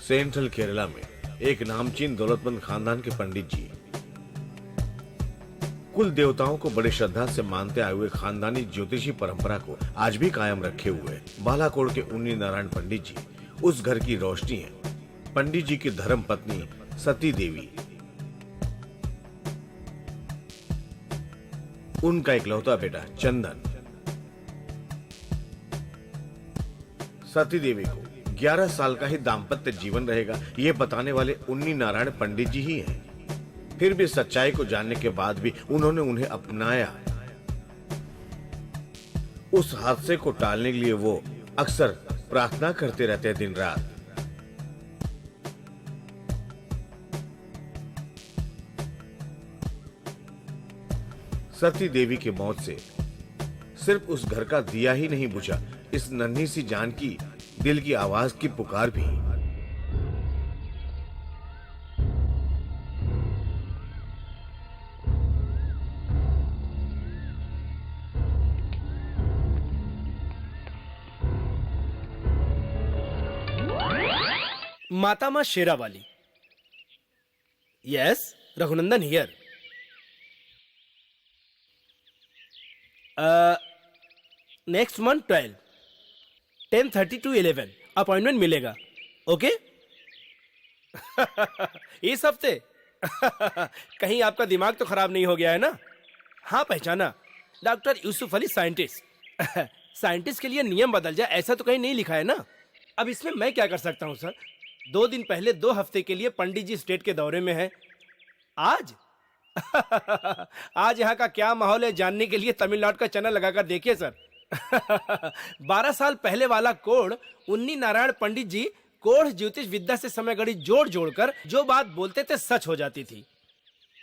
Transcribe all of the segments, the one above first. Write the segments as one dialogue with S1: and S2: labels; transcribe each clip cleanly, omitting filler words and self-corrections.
S1: Central Kerala में एक नामचीन दौलतमंद खानदान के पंडित जी कुल देवताओं को बड़े श्रद्धा से मानते आए हुए खानदानी ज्योतिषी परंपरा को आज भी कायम रखे हुए बालाकोट के उन्नी नारायण पंडित जी उस घर की रोशनी है। पंडित जी की धर्म पत्नी सती देवी, उनका इकलौता बेटा चंदन। सती देवी को 11 साल का ही दाम्पत्य जीवन रहेगा, ये बताने वाले उन्नी नारायण पंडित जी ही हैं। फिर भी सच्चाई को जानने के बाद भी उन्होंने उन्हें अपनाया। उस हादसे को टालने के लिए वो अक्सर प्रार्थना करते रहते हैं दिन रात। सती देवी की मौत से सिर्फ उस घर का दिया ही नहीं बुझा, इस नन्ही सी जान की दिल की आवाज की पुकार भी।
S2: माता मां Sherawali. Yes, Raghunandan here. Next month 12, 10:30 to 11 appointment मिलेगा। ओके? इस हफ्ते? कहीं आपका दिमाग तो खराब नहीं हो गया है ना? हाँ, पहचाना, doctor Yusuf Ali, scientist. Scientist के लिए नियम बदल जाए ऐसा तो कहीं नहीं लिखा है ना? अब इसमें मैं क्या कर सकता हूँ सर? 2 दिन पहले 2 हफ्ते के लिए पंडित जी स्टेट के दौरे में है। आज आज यहाँ का क्या माहौल है जानने के लिए तमिलनाडु का चैनल लगाकर देखिए सर। 12 साल पहले वाला कोड उन्नी नारायण पंडित जी कोढ़ ज्योतिष विद्या से समय घड़ी जोड़ जोड़कर जो बात बोलते थे सच हो जाती थी।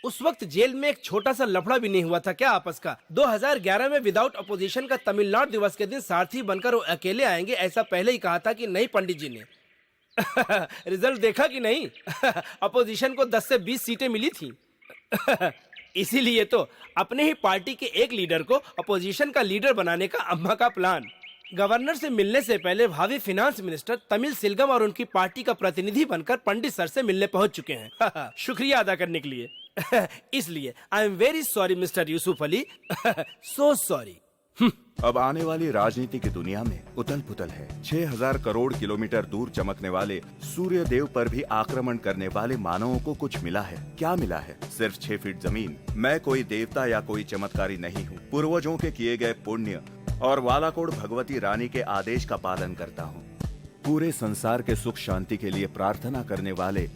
S2: उस वक्त जेल में एक छोटा सा लफड़ा भी नहीं हुआ था क्या आपस का? 2011 में विदाउट अपोजिशन का तमिलनाडु दिवस के दिन सारथी बनकर वो अकेले आएंगे ऐसा पहले ही कहा था कि नहीं पंडित जी ने। रिजल्ट देखा कि नहीं? अपोजिशन को 10 से 20 सीटें मिली थी। इसीलिए तो अपने ही पार्टी के एक लीडर को अपोजिशन का लीडर बनाने का अम्मा का प्लान। गवर्नर से मिलने से पहले भावी फिनांस मिनिस्टर तमिल सिलगम और उनकी पार्टी का प्रतिनिधि बनकर पंडित सर से मिलने पहुंच चुके हैं। शुक्रिया अदा करने के लिए। इसलिए I am very sorry mister Yusuf Ali, so sorry.
S3: अब आने वाली राजनीति की दुनिया में उथल पुथल है। 6000 करोड़ किलोमीटर दूर चमकने वाले सूर्य देव पर भी आक्रमण करने वाले मानवों को कुछ मिला है। क्या मिला है? सिर्फ 6 फीट जमीन। मैं कोई देवता या कोई चमत्कारी नहीं हूँ। पूर्वजों के किए गए पुण्य और वालाकोट भगवती रानी के आदेश का पालन करता हूँ। पूरे संसार के सुख शांति के लिए प्रार्थना करने वाले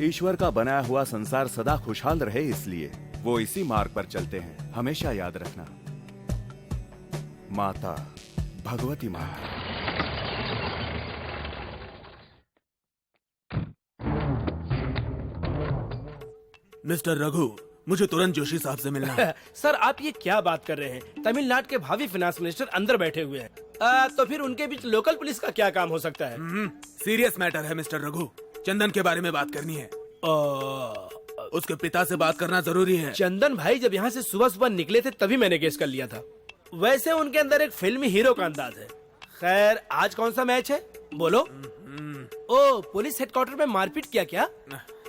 S3: ईश्वर का बनाया हुआ संसार सदा खुशहाल रहे, इसलिए वो इसी मार्ग पर चलते हैं। हमेशा याद रखना, माता भगवती माता।
S4: मिस्टर रघु, मुझे तुरंत जोशी साहब से मिलना है।
S2: सर आप ये क्या बात कर रहे हैं? तमिलनाडु के भावी फिनांस मिनिस्टर अंदर बैठे हुए हैं। तो फिर उनके बीच लोकल पुलिस का क्या काम हो सकता है?
S4: सीरियस मैटर है मिस्टर रघु। चंदन के बारे में बात करनी है। उसके पिता से बात करना जरूरी है।
S2: चंदन भाई जब यहाँ से सुबह सुबह निकले थे तभी मैंने गेस कर लिया था। वैसे उनके अंदर एक फिल्मी हीरो का अंदाज है। खैर आज कौन सा मैच है बोलो? ओ, पुलिस हेडक्वार्टर में मारपीट किया क्या?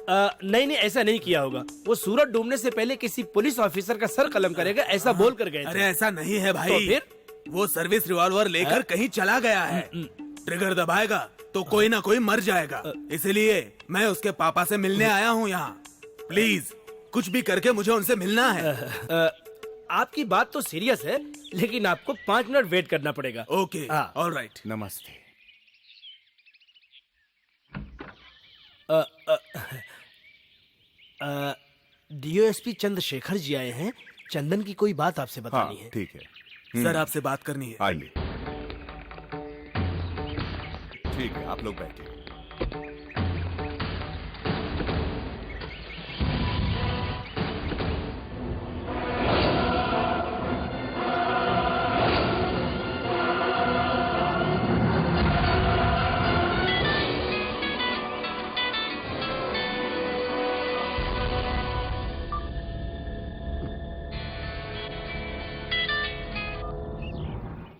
S2: नहीं ऐसा नहीं किया होगा। वो सूरज डूबने से पहले किसी पुलिस ऑफिसर का सर कलम करेगा ऐसा बोल कर गए थे।
S4: अरे ऐसा नहीं है भाई।
S2: तो फिर?
S4: वो सर्विस रिवॉल्वर लेकर कहीं चला गया है। ट्रिगर दबाएगा तो कोई ना कोई मर जाएगा। इसलिए मैं उसके पापा से मिलने आया हूँ यहाँ। प्लीज कुछ भी करके मुझे उनसे मिलना है।
S2: आपकी बात तो सीरियस है लेकिन आपको 5 मिनट वेट करना पड़ेगा।
S4: Okay, alright.
S3: नमस्ते।
S2: डीओएसपी चंद्रशेखर जी आए हैं। चंदन की कोई बात आपसे बतानी है।
S3: ठीक है
S4: सर आपसे बात करनी है।
S3: आइए। ठीक है, आप लोग बैठिए।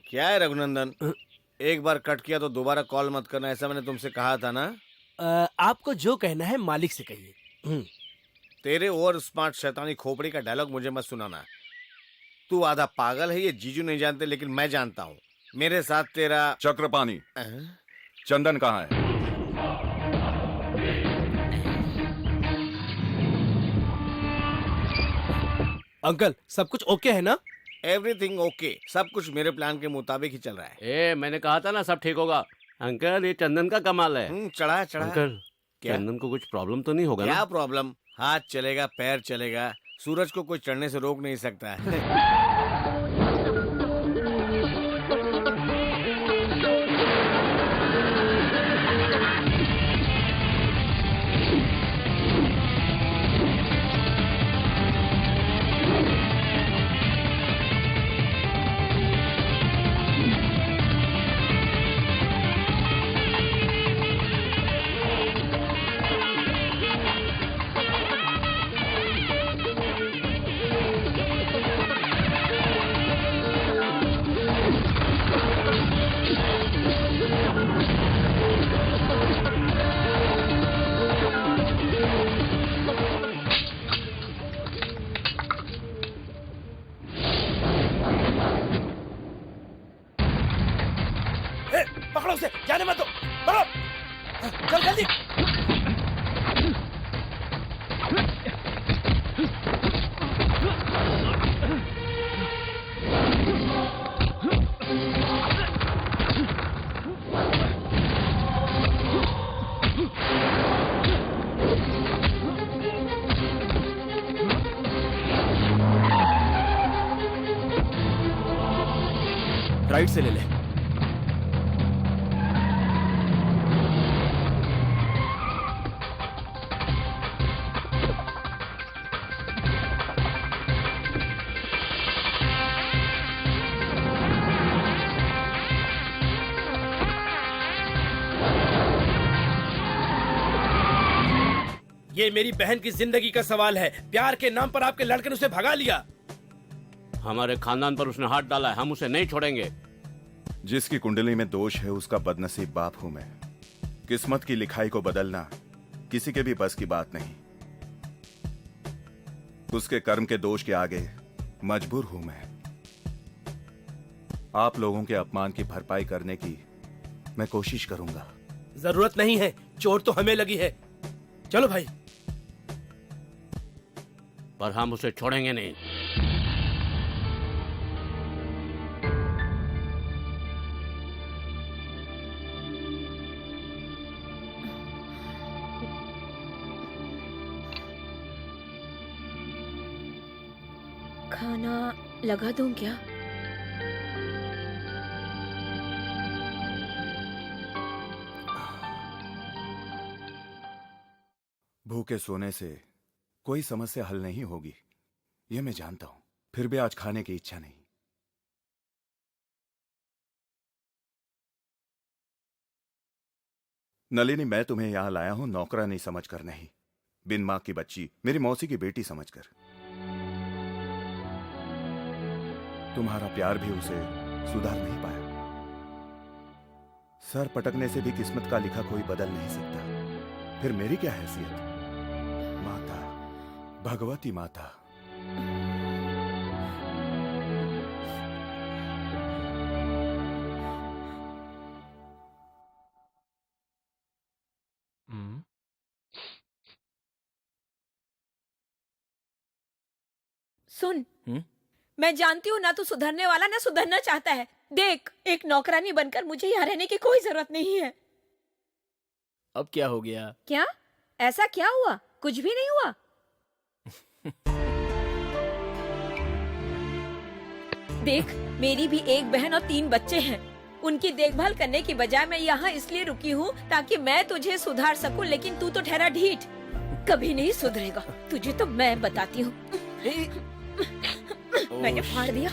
S1: क्या है रघुनंदन, एक बार कट किया तो दोबारा कॉल मत करना, ऐसा मैंने तुमसे कहा था ना?
S2: आपको जो कहना है मालिक से कहिए।
S1: तेरे ओवर स्मार्ट शैतानी खोपड़ी का डायलॉग मुझे मत सुनाना। तू आधा पागल है, ये जीजू नहीं जानते लेकिन मैं जानता हूँ। मेरे साथ तेरा
S3: चक्रपाणी,
S1: अं?
S3: चंदन कहाँ है?
S2: अंकल सब कुछ ओके है ना?
S1: एवरीथिंग ओके, सब कुछ मेरे प्लान के मुताबिक ही चल रहा है।
S5: मैंने कहा था ना सब ठीक होगा। अंकल ये चंदन का कमाल है।
S1: चढ़ा चढ़ा।
S5: अंकल
S1: क्या?
S5: चंदन को कुछ प्रॉब्लम तो नहीं होगा
S1: क्या
S5: ना?
S1: प्रॉब्लम? हाथ चलेगा, पैर चलेगा, सूरज को कोई चढ़ने से रोक नहीं सकता है।
S2: पकड़ो उसे, जाने मत दो, पकड़ो, चल जल्दी। राइट से ले ले। ये मेरी बहन की जिंदगी का सवाल है। प्यार के नाम पर आपके लड़के ने उसे भगा लिया।
S5: हमारे खानदान पर उसने हाथ डाला है, हम उसे नहीं छोड़ेंगे।
S3: जिसकी कुंडली में दोष है उसका बदनसीब बाप हूं मैं। किस्मत की लिखाई को बदलना किसी के भी बस की बात नहीं। उसके कर्म के दोष के आगे मजबूर हूं मैं। आप लोगों के अपमान की भरपाई करने की मैं कोशिश करूंगा।
S2: जरूरत नहीं है, चोट तो हमें लगी है। चलो भाई।
S5: पर हम उसे छोड़ेंगे नहीं।
S6: खाना लगा दूं क्या?
S3: भूखे सोने से कोई समस्या हल नहीं होगी, यह मैं जानता हूं। फिर भी आज खाने की इच्छा नहीं। नलिनी, मैं तुम्हें यहां लाया हूं नौकरानी समझकर नहीं, बिन मां की बच्ची, मेरी मौसी की बेटी समझकर। तुम्हारा प्यार भी उसे सुधार नहीं पाया। सर पटकने से भी किस्मत का लिखा कोई बदल नहीं सकता। फिर मेरी क्या हैसियत? माता, भगवती माता।
S6: सुन, मैं जानती हूँ ना तू सुधरने वाला ना सुधरना चाहता है। देख, एक नौकरानी बनकर मुझे यहाँ रहने की कोई जरूरत नहीं है।
S2: अब क्या हो गया?
S6: क्या? ऐसा क्या हुआ? कुछ भी नहीं हुआ। देख, मेरी भी एक बहन और 3 बच्चे हैं। उनकी देखभाल करने की बजाय मैं यहाँ इसलिए रुकी हूँ ताकि मैं तुझे सुधार सकूं, लेकिन तू तो ठहरा ढीठ। कभी नहीं सुधरेगा, तुझे तो मैं बताती हूँ। मैंने फाड़ दिया,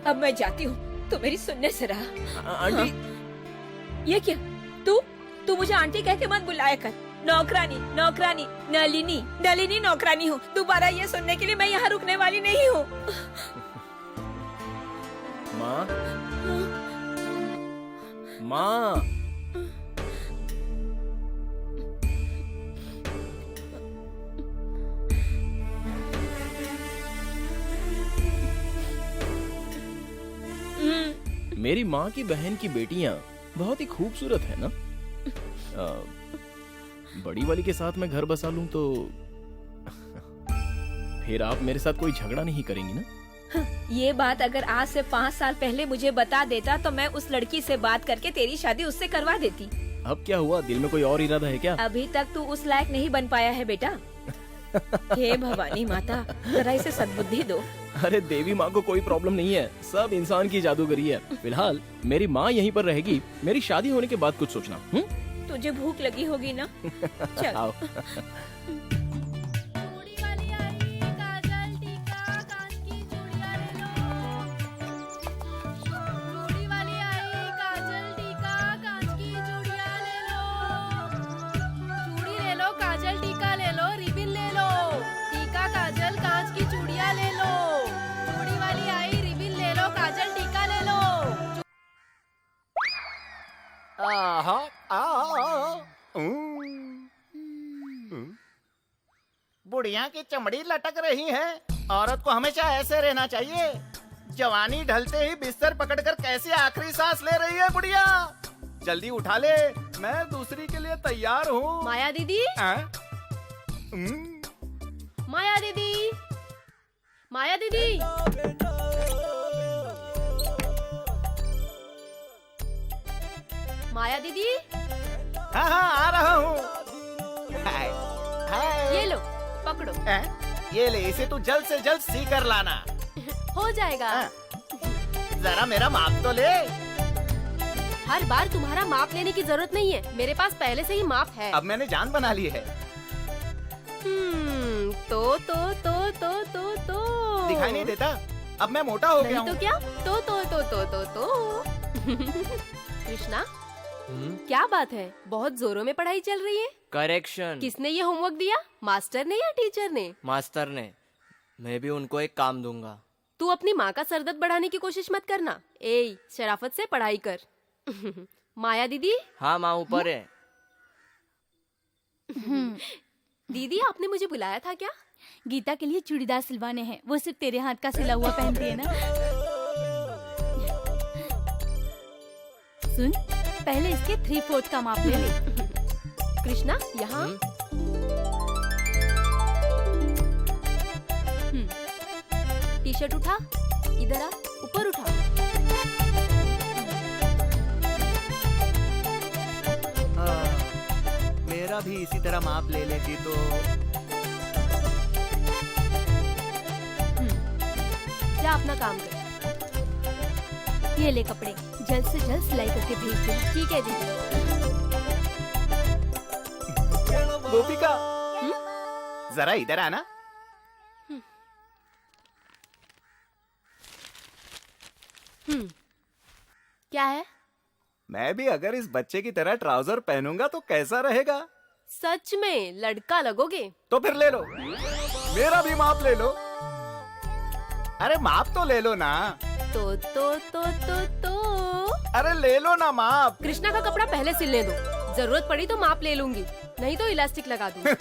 S6: अब मैं जाती हूँ। तू मेरी सुनने से रहा।
S2: आंटी,
S6: ये क्या? तू मुझे आंटी कह के मत बुलाया कर। नौकरानी, नौकरानी, नलिनी, नलिनी नौकरानी हूँ। दोबारा ये सुनने के लिए मैं यहाँ रुकने वाली नहीं हूँ।
S2: माँ, माँ,
S7: मेरी माँ की बहन की बेटियाँ बहुत ही खूबसूरत है ना। बड़ी वाली के साथ मैं घर बसा लूं तो फिर आप मेरे साथ कोई झगड़ा नहीं करेंगी ना?
S6: ये बात अगर आज से 5 साल पहले मुझे बता देता तो मैं उस लड़की से बात करके तेरी शादी उससे करवा देती।
S7: अब क्या हुआ, दिल में कोई और इरादा है क्या?
S6: अभी तक तू उस लायक नहीं बन पाया है बेटा। हे भवानी माता, जरा इसे सद्बुद्धि दो।
S7: अरे देवी माँ को कोई प्रॉब्लम नहीं है, सब इंसान की जादूगरी है। फिलहाल मेरी माँ यहीं पर रहेगी, मेरी शादी होने के बाद कुछ सोचना।
S6: तुझे भूख लगी होगी ना? चल।
S7: आओ।
S8: चूड़ी वाली आई, काजल टीका कान की चूड़ियां ले लो। चूड़ी वाली आई, काजल टीका कांच की चूड़ियां ले लो। चूड़ी ले लो, काजल टीका ले लो, रिबिन ले लो। टीका काजल कांच की चूड़ियां ले लो। चूड़ी वाली आई, रिबिन ले लो, काजल टीका ले लो।
S9: बुढ़िया की चमड़ी लटक रही है। औरत को हमेशा ऐसे रहना चाहिए। जवानी ढलते ही बिस्तर पकड़कर कैसे आखिरी सांस ले रही है बुढ़िया। जल्दी उठा ले, मैं दूसरी के लिए तैयार हूँ।
S8: माया दीदी, माया दीदी, माया दीदी। माया दीदी,
S9: हाँ हाँ आ रहा हूँ। हाय हाय।
S8: ये लो पकड़ो।
S9: ये ले, इसे तू जल्द से जल्द सी कर लाना।
S8: हो जाएगा।
S9: जरा मेरा माप तो ले।
S8: हर बार तुम्हारा माप लेने की जरूरत नहीं है, मेरे पास पहले से ही माप है।
S9: अब मैंने जान बना ली है।
S8: तो
S9: दिखाई नहीं देता, अब मैं मोटा हो गया
S8: नहीं
S9: हूँ।
S8: तो क्या? तो कृष्णा, क्या बात है? बहुत जोरों में पढ़ाई चल रही है।
S10: करेक्शन।
S8: किसने ये होमवर्क दिया, मास्टर ने या टीचर ने?
S10: मास्टर ने। मैं भी उनको एक काम दूंगा।
S8: तू अपनी माँ का सरदर्द बढ़ाने की कोशिश मत करना। ए, शराफत से पढ़ाई कर। माया दीदी।
S10: हाँ माँ ऊपर है।
S8: दीदी, आपने मुझे बुलाया था क्या?
S11: गीता के लिए चूड़ीदार सिलवाने हैं, वो सिर्फ तेरे हाथ का सिला हुआ पहनती है ना। सुन, पहले इसके 3/4 का माप ले ले।
S8: कृष्णा, यहाँ। टी शर्ट उठा, इधर आ, ऊपर उठा।
S9: मेरा भी इसी तरह माप ले लेती तो।
S8: जा अपना काम कर।
S11: ये ले कपड़े, जल्द से जल्द सिलाई करके भेज दे।
S8: ठीक है दीदी।
S9: गोपिका, जरा इधर आना।
S8: क्या है?
S9: मैं भी अगर इस बच्चे की तरह ट्राउजर पहनूंगा तो कैसा रहेगा?
S8: सच में लड़का लगोगे?
S9: तो फिर ले लो, मेरा भी माप ले लो। अरे माप तो ले लो ना।
S8: तो
S9: अरे ले लो ना माप।
S8: कृष्णा का कपड़ा पहले सिलने दो, जरूरत पड़ी तो माप ले लूंगी, नहीं तो इलास्टिक लगा दूंगी।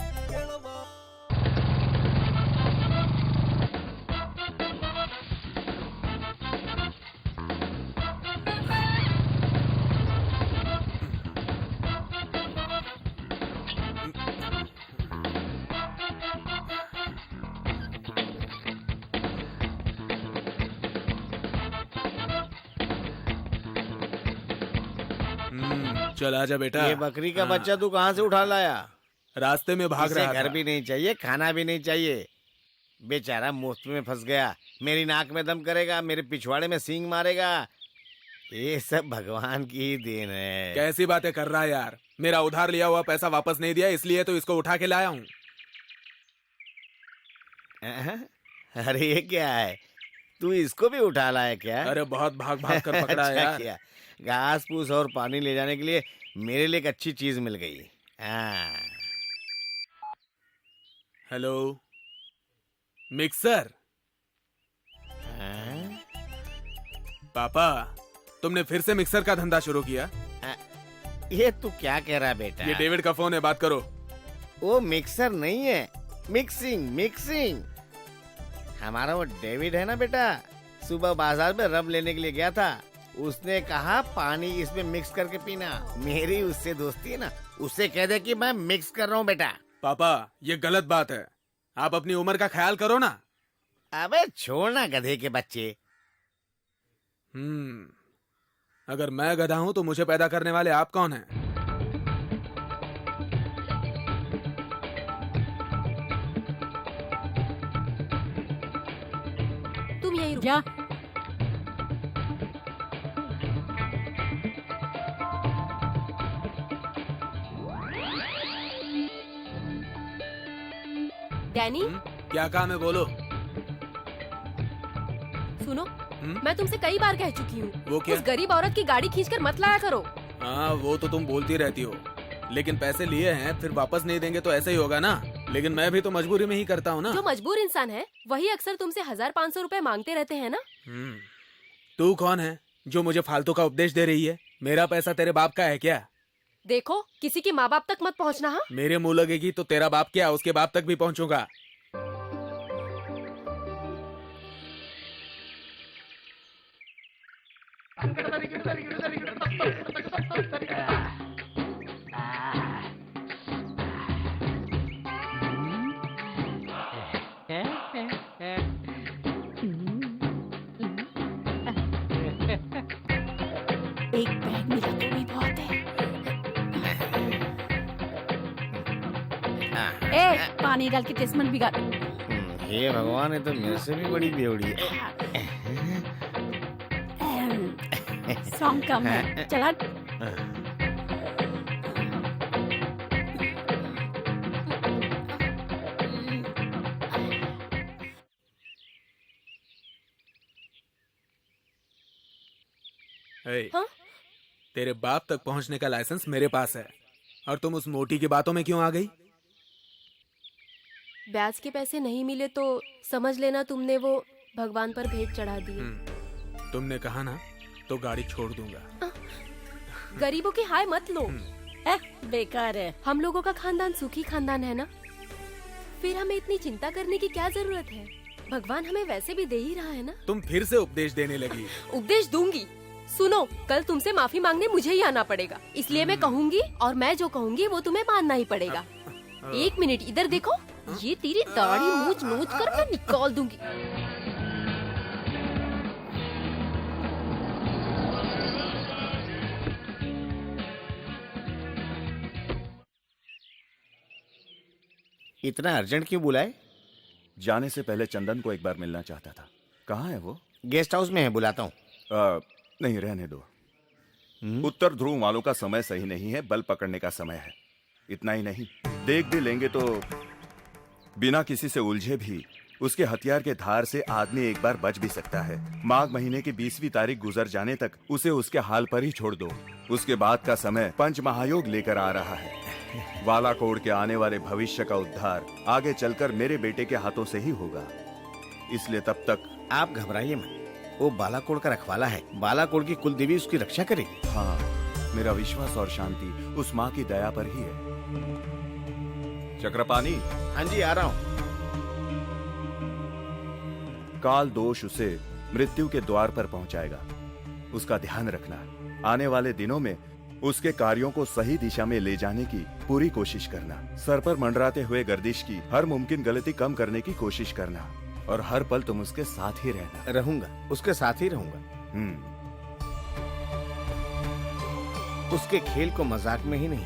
S4: चल आजा बेटा।
S1: ये बकरी का बच्चा तू कहाँ से उठा लाया?
S4: रास्ते में भाग
S1: इसे
S4: रहा
S1: घर
S4: था।
S1: भी नहीं चाहिए, खाना भी नहीं चाहिए। बेचारा मुफ्त में फंस गया, मेरी नाक में दम करेगा, मेरे पिछवाड़े में सींग मारेगा। ये सब भगवान की ही देन है।
S4: कैसी बातें कर रहा है यार? मेरा उधार लिया हुआ पैसा वापस नहीं दिया, इसलिए तो इसको उठा के लाया हूँ।
S1: अरे ये क्या है, तू इसको भी उठा लाया क्या?
S4: अरे बहुत भाग भाग कर पकड़ा है
S1: अच्छा
S4: यार।
S1: किया। घास फूस और पानी ले जाने के लिए मेरे लिए एक अच्छी चीज मिल गई।
S4: Hello mixer. पापा, तुमने फिर से मिक्सर का धंधा शुरू किया?
S1: ये तू क्या कह रहा है बेटा?
S4: ये डेविड का फोन है, बात करो।
S1: वो मिक्सर नहीं है, मिक्सिंग। हमारा वो डेविड है ना बेटा, सुबह बाजार में रब लेने के लिए गया था,
S9: उसने कहा पानी इसमें मिक्स करके पीना। मेरी उससे दोस्ती है ना, उससे कह दे कि मैं मिक्स कर रहा हूँ बेटा।
S4: पापा ये गलत बात है, आप अपनी उम्र का ख्याल करो ना।
S9: अबे छोड़ना गधे के बच्चे।
S4: अगर मैं गधा हूँ तो मुझे पैदा करने वाले आप कौन हैं?
S8: तुम यही रुक जा। डैनी
S4: क्या काम है, बोलो।
S8: सुनो, मैं तुमसे कई बार कह चुकी हूँ,
S4: वो क्या?
S8: उस गरीब औरत की गाड़ी खींचकर मत लाया करो।
S4: हाँ वो तो तुम बोलती रहती हो, लेकिन पैसे लिए हैं फिर वापस नहीं देंगे तो ऐसे ही होगा ना। लेकिन मैं भी तो मजबूरी में ही करता हूँ ना।
S8: जो मजबूर इंसान है वही अक्सर तुमसे 1500 रुपए मांगते रहते हैं ना।
S4: तू कौन है जो मुझे फालतू का उपदेश दे रही है? मेरा पैसा तेरे बाप का है क्या?
S8: देखो, किसी के माँ बाप तक मत पहुँचना। हाँ,
S4: मेरे मुंह लगेगी तो तेरा बाप क्या, उसके बाप तक भी पहुँचूंगा।
S11: एक बैग मिला तो भी बहुत है। ए, पानी डाल के टेस्ट बिगाड़।
S9: हे भगवान, ये तो मेरे से भी बड़ी बेवड़ी है।
S11: सॉन्ग कम है, चला।
S8: हाँ?
S4: तेरे बाप तक पहुंचने का लाइसेंस मेरे पास है और तुम उस मोटी की बातों में क्यों आ गई?
S8: ब्याज के पैसे नहीं मिले तो समझ लेना तुमने वो भगवान पर भेंट चढ़ा दिए।
S4: तुमने कहा ना तो गाड़ी छोड़ दूंगा।
S8: गरीबों की हाय मत लो।
S11: बेकार है।
S8: हम लोगों का खानदान सुखी खानदान है ना, फिर हमें इतनी चिंता करने की क्या जरूरत है? भगवान हमें वैसे भी दे ही रहा है ना।
S4: तुम फिर से उपदेश देने लगी।
S8: उपदेश दूंगी। सुनो, कल तुमसे माफी मांगने मुझे ही आना पड़ेगा, इसलिए मैं कहूंगी और मैं जो कहूंगी वो तुम्हें मानना ही पड़ेगा। एक मिनट इधर देखो, ये तेरी दाढ़ी मूछ नोच कर मैं निकाल दूंगी।
S9: इतना अर्जेंट क्यों बुलाए?
S3: जाने से पहले चंदन को एक बार मिलना चाहता था। कहाँ है वो?
S9: गेस्ट हाउस में है, बुलाता हूँ।
S3: नहीं, रहने दो। उत्तर ध्रुव वालों का समय सही नहीं है, बल पकड़ने का समय है। इतना ही नहीं, देख भी लेंगे तो बिना किसी से उलझे भी उसके हथियार के धार से आदमी एक बार बच भी सकता है। माघ महीने की 20वीं तारीख गुजर जाने तक उसे उसके हाल पर ही छोड़ दो। उसके बाद का समय पंच महायोग लेकर आ रहा है। बालाकोड़ के आने वाले भविष्य का उद्धार आगे चलकर मेरे बेटे के हाथों से ही होगा, इसलिए तब तक
S9: आप घबराइए मत। वो बालाकोड़ का रखवाला है, बालाकोड़ की कुल देवी उसकी रक्षा करेगी।
S3: हाँ, मेरा विश्वास और शांति उस माँ की दया पर ही है। चक्रपाणी।
S9: हाँ जी, आ रहा हूँ।
S3: काल दोष उसे मृत्यु के द्वार पर पहुंचाएगा, उसका ध्यान रखना। आने वाले दिनों में उसके कार्यों को सही दिशा में ले जाने की पूरी कोशिश करना। सर पर मंडराते हुए गर्दिश की हर मुमकिन गलती कम करने की कोशिश करना और हर पल तुम उसके साथ ही रहना।
S9: रहूंगा, उसके साथ ही रहूंगा। उसके खेल को मजाक में ही नहीं,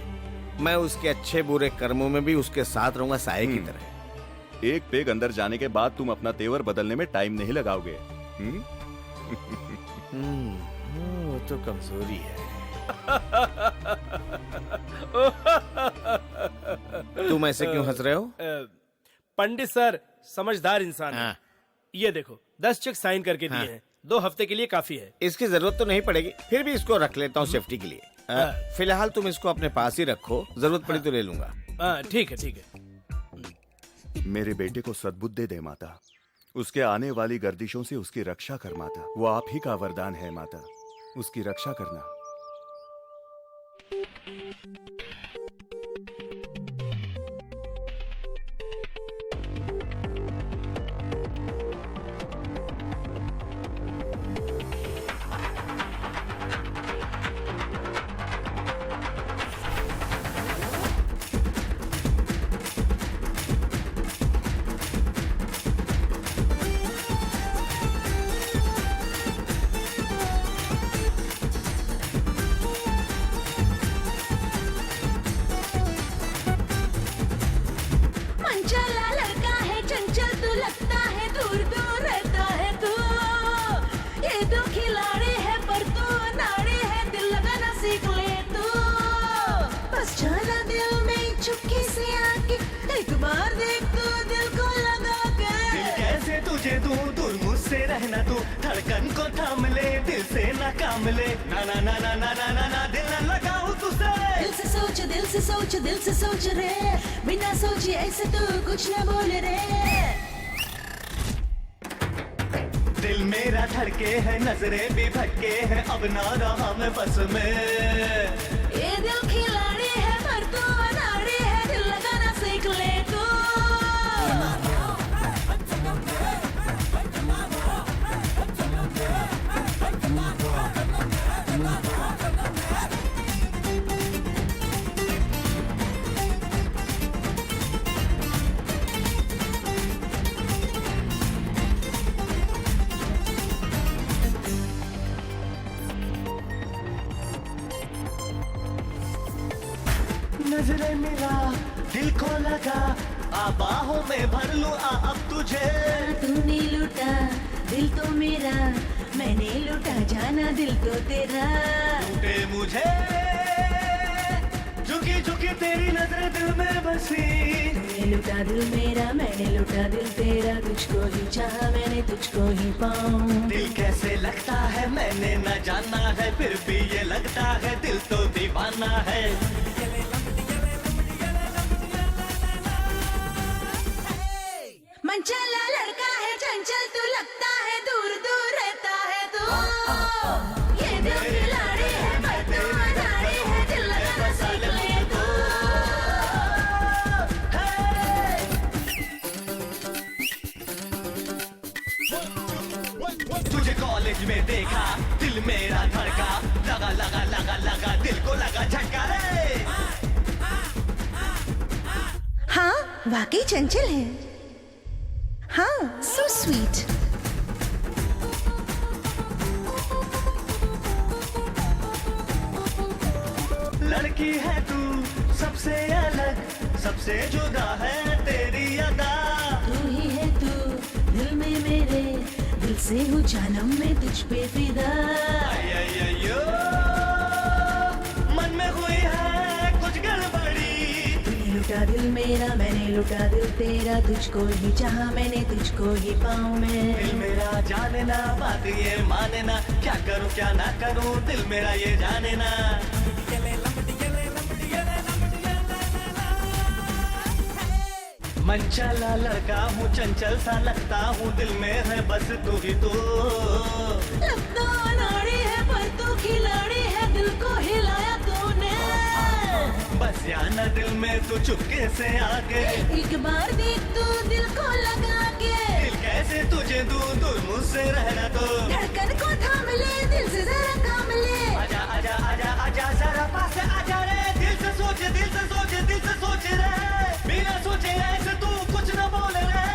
S9: मैं उसके अच्छे बुरे कर्मों में भी उसके साथ रहूंगा, साये की तरह।
S3: एक पेग अंदर जाने के बाद तुम अपना तेवर बदलने में टाइम नहीं लगाओगे।
S9: वो तो कमजोरी है। तुम ऐसे क्यों हंस रहे हो?
S2: पंडित सर समझदार इंसान है। ये देखो 10 चेक साइन करके दिए हैं, 2 हफ्ते के लिए काफी है।
S9: इसकी जरूरत तो नहीं पड़ेगी, फिर भी इसको रख लेता हूँ सेफ्टी के लिए। फिलहाल तुम इसको अपने पास ही रखो, जरूरत पड़ी तो ले लूंगा।
S2: ठीक है, ठीक है।
S3: मेरे बेटे को सद्बुद्धि दे माता, उसके आने वाली गर्दिशों से उसकी रक्षा कर माता। वो आप ही का वरदान है माता, उसकी रक्षा करना।
S9: धड़कन को थाम ले, दिल से ना काम ले, ना ना ना ना ना ना ना, ना दिल ना लगाऊं तुझसे।
S12: दिल से सोच, दिल से सोच, दिल से सोच रे, बिना सोचे ऐसे तू कुछ न बोल रे।
S9: दिल मेरा धड़के है, नजरें भी भटके हैं, अब ना रहा मैं बस में।
S12: ये दिल खिलाड़ी है पर तू अनाड़ी है, दिल लगाना सीख ले तू।
S9: नजरें मिला, दिल को लगा, आ बाहों में भर लूं आ अब तुझे।
S12: तूने लूटा दिल तो मेरा, मैंने लूटा जाना दिल तो तेरा।
S9: लूटे मुझे, झुकी झुकी तेरी नजरें दिल में बसी।
S12: तूने लूटा दिल मेरा, मैंने लूटा दिल तेरा, तुझको ही चाहा मैंने तुझको ही पाऊं।
S9: दिल कैसे लगता है मैंने न जाना है, फिर भी ये लगता है दिल तो दीवाना है।
S12: मनचला लड़का है चंचल, तू लगता है दूर दूर रहता है तू। ये दिल खिलाड़ी है पर तू अनाड़ी है, दिल लगाना सीख ले तू।
S9: तुझे कॉलेज में देखा, दिल मेरा धड़का, लगा लगा लगा लगा दिल को लगा झटका रे।
S12: हाँ वाकई चंचल है, हाँ सो स्वीट।
S9: लड़की है तू सबसे अलग, सबसे जुदा है तेरी अदा।
S12: तू ही है तू दिल में मेरे, दिल से हूँ जानम में तुझ पे फिदा।
S9: अय्यो, मन में हुई है कुछ गड़बड़ी।
S12: तूने लूटा दिल मेरा, मैंने लूटा दिल तेरा, तुझको ही चाहा मैंने तुझको ही पाऊं मैं।
S9: दिल मेरा जाने ना, बात ये माने ना, क्या करूं क्या ना करूं, दिल मेरा ये जाने ना। मन चला लड़का हूँ, चंचल सा लगता हूँ, दिल में है बस तू ही तू।
S12: लगता अनाड़ी है पर तू खिलाड़ी है, दिल को हिलाया तूने।
S9: बस जाना दिल में तू चुपके से आके,
S12: एक बार देख तू दिल को लगा के।
S9: दिल कैसे तुझे दूर दूर मुझसे रहना तो।
S12: धड़कन को थाम ले, दिल से जरा काम ले।
S9: आजा आजा आजा आजा जरा पास आजा रे, दिल से सोच दिल से सोच दिल से सोच रे, बिना सोचे ऐसे तू कुछ न बोले रे।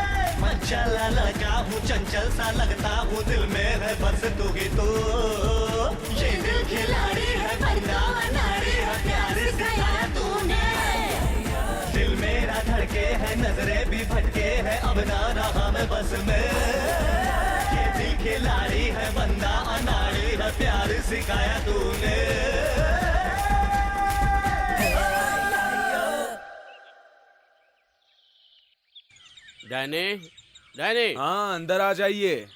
S9: मन चला लगा हूँ, चंचल सा लगता हूँ, दिल में है बस तू ही तू। ये दिल खिलाड़ी है बंदा अनाड़ी है, प्यार सिखाया तूने। दिल मेरा धड़के है, नजरें भी भटके है, अब ना रहा मैं बस में। ये दिल खिलाड़ी है बंदा अनाड़ी है, प्यार सिखाया तूने।
S5: Danny, Danny.
S4: हाँ अंदर आ जाइए।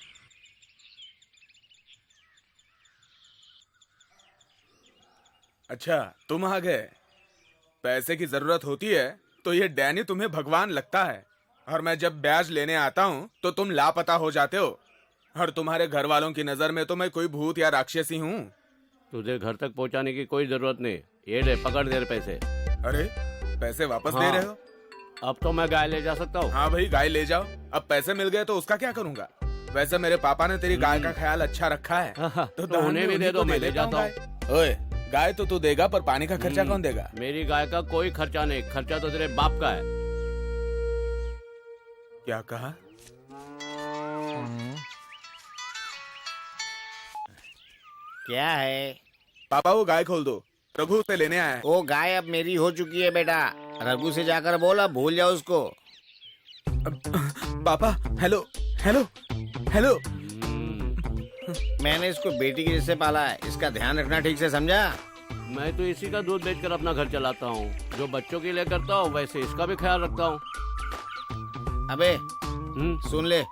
S4: अच्छा तुम आ गए। पैसे की जरूरत होती है तो ये डैनी तुम्हें भगवान लगता है, और मैं जब ब्याज लेने आता हूँ तो तुम लापता हो जाते हो, और तुम्हारे घर वालों की नजर में तो मैं कोई भूत या राक्षसी हूँ।
S5: तुझे घर तक पहुंचाने की कोई जरूरत नहीं। ये ले पकड़ दे पैसे।
S4: अरे पैसे वापस
S5: हाँ।
S4: दे रहे हो?
S5: अब तो मैं गाय ले जा सकता हूँ।
S4: हाँ भाई गाय ले जाओ। अब पैसे मिल गए तो उसका क्या करूँगा? वैसे मेरे पापा ने तेरी गाय का ख्याल अच्छा रखा है,
S5: तो
S4: दान
S5: उन्हें
S4: में
S5: भी दे
S4: उन्हीं
S5: दो,
S4: को
S5: मैं ले
S4: देता हूँ
S5: जाता हूँ।
S4: गाय। ओए गाय तो तू देगा, पर पानी का खर्चा कौन देगा?
S5: मेरी गाय का कोई खर्चा नहीं, खर्चा तो तेरे बाप का है।
S4: क्या कहा?
S9: क्या है
S3: पापा वो गाय खोल दो, रघु उसे लेने आया है।
S9: वो गाय अब मेरी हो चुकी है बेटा, रघु से जाकर बोला भूल जाओ उसको।
S3: पापा हेलो हेलो हेलो।
S9: मैंने इसको बेटी के जैसे पाला है, इसका ध्यान रखना ठीक से, समझा?
S5: मैं तो इसी का दूध बेचकर अपना घर चलाता हूँ। जो बच्चों के लिए करता हूँ वैसे इसका भी ख्याल रखता हूँ।
S9: अबे सुन ले,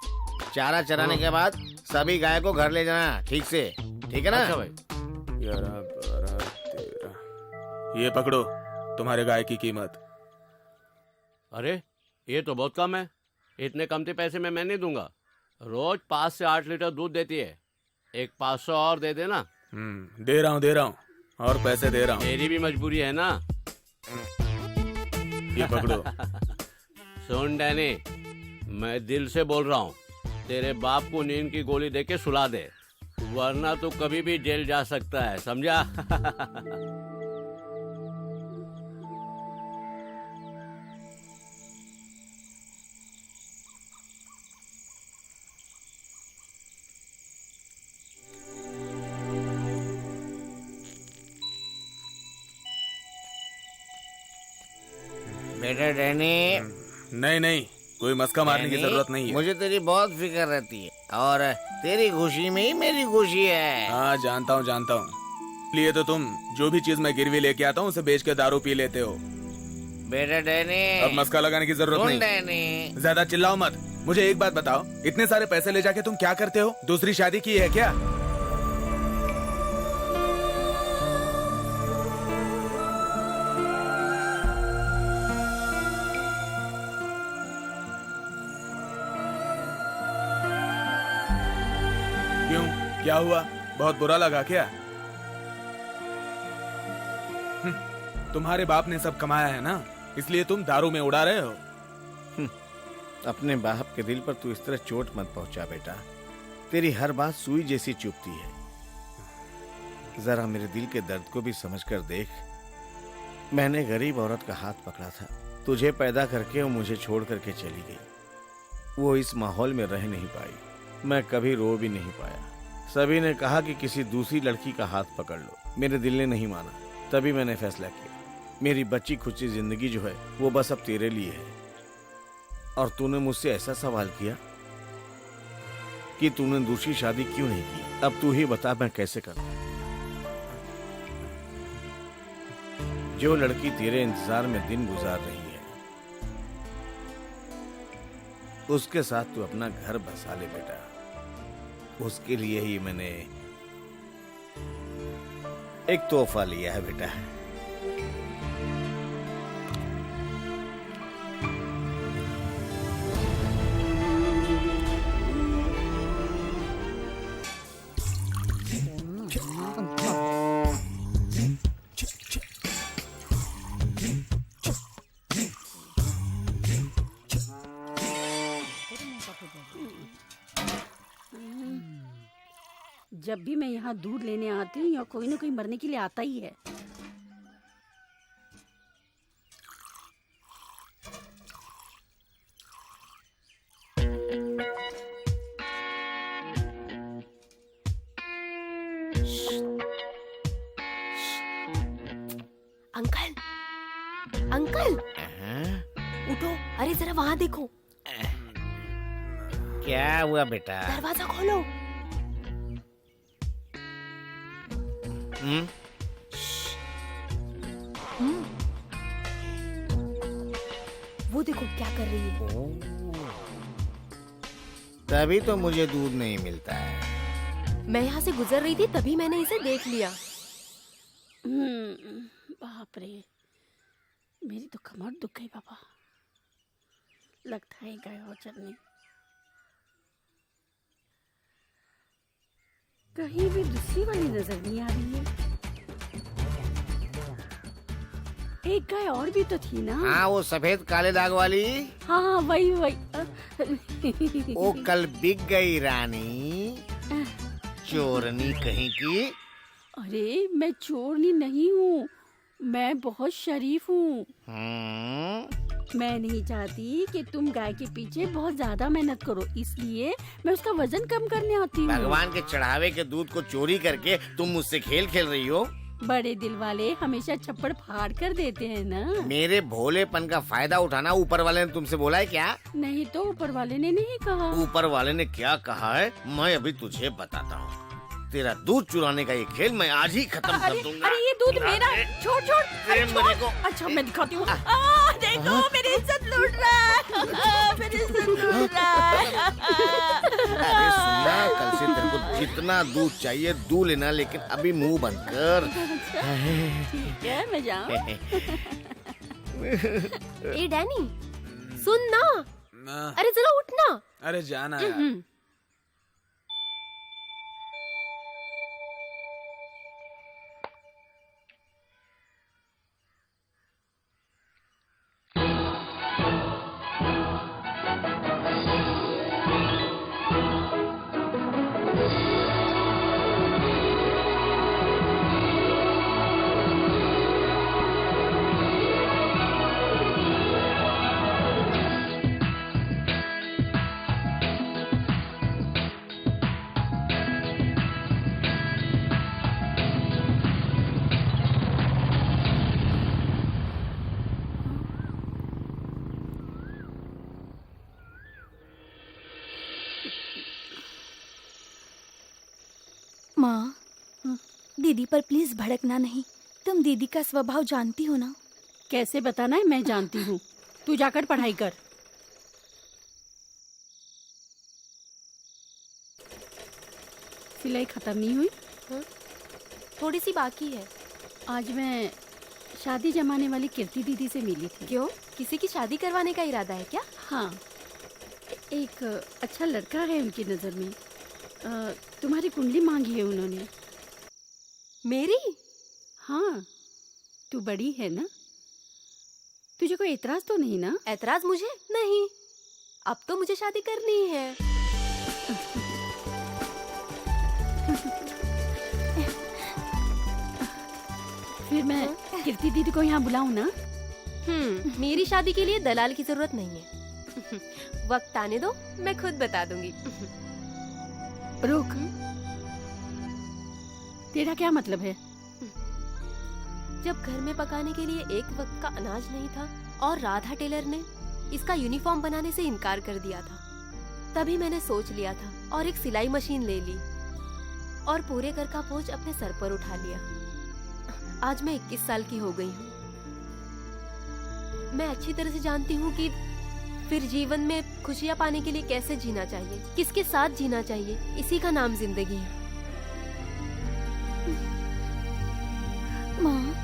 S9: चारा चराने के बाद सभी गाय को घर ले जाना ठीक से, ठीक है ना?
S5: अच्छा भाई।
S4: 11, 12, 13। ये पकड़ो तुम्हारे गाय की कीमत।
S5: अरे ये तो बहुत कम है, इतने कमते पैसे में मैं नहीं दूंगा। रोज 5 से 8 लीटर दूध देती है, एक 500 और दे देना।
S4: दे रहा हूँ और पैसे दे रहा हूँ।
S5: मेरी भी मजबूरी है ना।
S4: ये पकड़ो।
S5: सुन डैनी, मैं दिल से बोल रहा हूँ, तेरे बाप को नींद की गोली देके सुला दे, वरना तू कभी भी जेल जा सकता है, समझा?
S9: बेटा डैनी,
S4: नहीं, कोई मस्का मारने की
S9: डैनी,
S4: जरूरत नहीं है।
S9: मुझे तेरी बहुत फिक्र रहती है और तेरी खुशी में ही मेरी खुशी है।
S4: हाँ जानता हूँ। लिए तो तुम जो भी चीज मैं गिरवी लेके आता हूँ उसे बेच के दारू पी लेते हो।
S9: बेटा डैनी,
S4: अब मस्का लगाने की जरूरत
S9: सुन
S4: नहीं।
S9: डैनी,
S4: ज्यादा चिल्लाओ मत। मुझे एक बात बताओ, इतने सारे पैसे ले जाके तुम क्या करते हो? दूसरी शादी की है क्या? क्यों, क्या हुआ? बहुत बुरा लगा क्या? तुम्हारे बाप ने सब कमाया है ना, इसलिए तुम दारू में उड़ा रहे हो।
S1: अपने बाप के दिल पर तू इस तरह चोट मत पहुंचा बेटा। तेरी हर बात सुई जैसी चुभती है। जरा मेरे दिल के दर्द को भी समझकर देख। मैंने गरीब औरत का हाथ पकड़ा था, तुझे पैदा करके वो मुझे छोड़ करके चली गई। वो इस माहौल में रह नहीं पाई, मैं कभी रो भी नहीं पाया। सभी ने कहा कि किसी दूसरी लड़की का हाथ पकड़ लो, मेरे दिल ने नहीं माना। तभी मैंने फैसला किया, मेरी बच्ची खुशी जिंदगी जो है वो बस अब तेरे लिए है। और तूने मुझसे ऐसा सवाल किया कि तूने दूसरी शादी क्यों नहीं की। अब तू ही बता, मैं कैसे करूं? जो लड़की तेरे इंतजार में दिन गुजार रही है, उसके साथ तू अपना घर बसा ले बेटा। उसके लिए ही मैंने एक तोहफा लिया है बेटा।
S11: जब भी मैं यहाँ दूध लेने आती हूँ या कोई ना कोई मरने के लिए आता ही है।
S8: अंकल, अंकल, उठो, अरे जरा वहाँ देखो।
S9: क्या हुआ बेटा?
S8: दरवाजा खोलो। वो देखो क्या कर रही है।
S9: तभी तो मुझे दूध नहीं मिलता है।
S8: मैं यहाँ से गुजर रही थी तभी मैंने इसे देख लिया।
S11: बाप रे, मेरी तो कमर दुख गई बाबा। लगता है गए हो चलने। कहीं भी दूसरी वाली नजर नहीं आ रही है। एक गाय और भी तो थी ना?
S9: हाँ, वो सफेद काले दाग वाली।
S11: हाँ वही।
S9: वो कल बिक गई रानी, चोरनी कहीं की।
S11: अरे मैं चोरनी नहीं हूँ, मैं बहुत शरीफ हूँ। मैं नहीं चाहती कि तुम गाय के पीछे बहुत ज्यादा मेहनत करो, इसलिए मैं उसका वजन कम करने आती हूँ।
S9: भगवान के चढ़ावे के दूध को चोरी करके तुम मुझसे खेल खेल रही हो।
S11: बड़े दिल वाले हमेशा छप्पड़ फाड़ कर देते हैं ना।
S9: मेरे भोलेपन का फायदा उठाना ऊपर वाले ने तुमसे बोला है क्या?
S11: नहीं तो ऊपर वाले ने नहीं कहा।
S9: ऊपर वाले ने क्या कहा है मैं अभी तुझे बताता हूँ। तेरा दूध चुराने का ये खेल मैं आज ही खत्म कर दूंगा।
S11: अरे ये दूध मेरा है। छोड़ छोड़
S1: दे मेरे को।
S11: अच्छा मैं दिखाती हूँ। देखो मेरी इज्जत लूट रहा है, मेरी इज्जत लूट रहा है।
S1: अरे सुना, कल से तेरे को जितना दूध चाहिए दूध लेना, लेकिन अभी मुंह बंद कर।
S11: ठीक है मैं जाऊँ।
S8: ए डैनी सुन ना, अरे जरा उठना।
S4: अरे जाना यार।
S13: माँ, दीदी पर प्लीज भड़कना नहीं। तुम दीदी का स्वभाव जानती हो ना।
S11: कैसे बताना है, मैं जानती हूँ। तू जाकर पढ़ाई कर। सिलाई खत्म नहीं हुई?
S8: थोड़ी सी बाकी है।
S11: आज मैं शादी जमाने वाली कीर्ति दीदी से मिली थी।
S8: क्यों, किसी की शादी करवाने का इरादा है क्या?
S11: हाँ, एक अच्छा लड़का है उनकी नजर में। तुम्हारी कुंडली मांगी है उन्होंने।
S8: मेरी?
S11: हाँ, तू बड़ी है ना, तुझे कोई एतराज तो नहीं ना?
S8: एतराज मुझे नहीं, अब तो मुझे शादी करनी ही है।
S11: फिर मैं कीर्ति दीदी को यहाँ बुलाऊं ना?
S8: मेरी शादी के लिए दलाल की जरूरत नहीं है। वक्त आने दो, मैं खुद बता दूंगी।
S11: रुक, तेरा क्या मतलब है?
S8: जब घर में पकाने के लिए एक वक्त का अनाज नहीं था और राधा टेलर ने इसका यूनिफॉर्म बनाने से इनकार कर दिया था, तभी मैंने सोच लिया था और एक सिलाई मशीन ले ली और पूरे घर का बोझ अपने सर पर उठा लिया। आज मैं 21 साल की हो गई हूँ। मैं अच्छी तरह से जानती हूँ कि फिर जीवन में खुशियाँ पाने के लिए कैसे जीना चाहिए, किसके साथ जीना चाहिए, इसी का नाम जिंदगी है।
S13: माँ,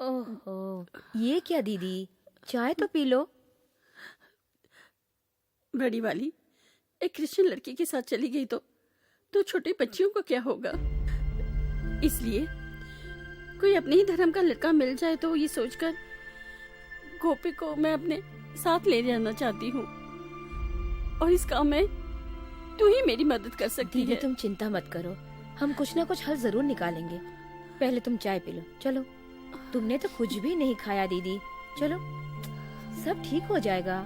S6: ओहो, ये क्या दीदी, चाय तो पी लो।
S11: बड़ी वाली एक क्रिश्चियन लड़की के साथ चली गई तो छोटी बच्चियों को क्या होगा? इसलिए कोई अपने ही धर्म का लड़का मिल जाए तो ये सोचकर गोपी को मैं अपने साथ ले जाना चाहती हूँ, और इस काम में तू ही मेरी मदद कर सकती
S6: दीदी
S11: है।
S6: तुम चिंता मत करो, हम कुछ ना कुछ हल जरूर निकालेंगे। पहले तुम चाय पी लो। चलो, तुमने तो कुछ भी नहीं खाया दीदी। चलो, सब ठीक हो जाएगा।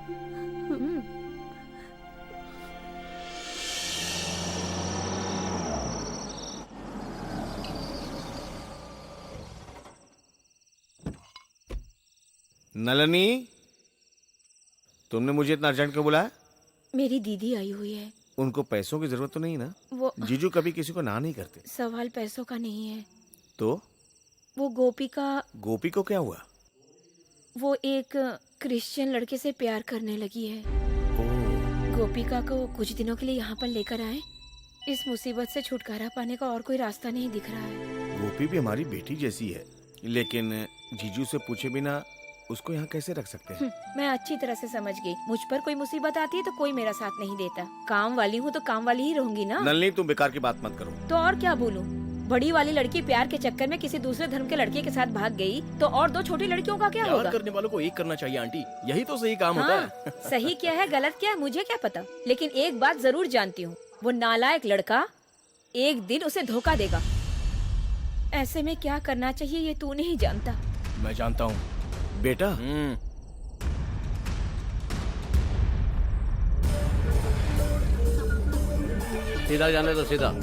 S1: नलनी, तुमने मुझे इतना अर्जेंट क्यों बुलाया?
S6: मेरी दीदी आई हुई है।
S1: उनको पैसों की जरूरत तो नहीं ना?
S6: वो
S1: जीजू कभी किसी को ना नहीं करते।
S6: सवाल पैसों का नहीं है।
S1: तो
S6: वो गोपी
S1: को क्या हुआ?
S6: वो एक क्रिश्चियन लड़के से प्यार करने लगी है। गोपिका को कुछ दिनों के लिए यहाँ पर लेकर आए। इस मुसीबत से छुटकारा पाने का और कोई रास्ता नहीं दिख रहा है।
S1: गोपी भी हमारी बेटी जैसी है, लेकिन जीजू से पूछे बिना उसको यहाँ कैसे रख सकते हैं?
S6: मैं अच्छी तरह से समझ गई। मुझ पर कोई मुसीबत आती है तो कोई मेरा साथ नहीं देता। काम वाली हूँ तो काम वाली ही रहूंगी ना।
S1: नलनी, तुम बेकार की बात मत करो।
S6: तो और क्या बोलूं? बड़ी वाली लड़की प्यार के चक्कर में किसी दूसरे धर्म के लड़के के साथ भाग गई तो और दो छोटी लड़कियों का क्या
S7: प्यार
S6: होगा?
S7: करने वालों को एक करना चाहिए आंटी, यही तो सही काम होता है।
S6: सही क्या है गलत क्या है मुझे क्या पता, लेकिन एक बात जरूर जानती हूँ, वो नालायक लड़का एक दिन उसे धोखा देगा। ऐसे में क्या करना चाहिए ये तू नहीं जानता।
S7: मैं जानता हूँ
S1: बेटा।
S5: सीधा जाने दो, सीधा।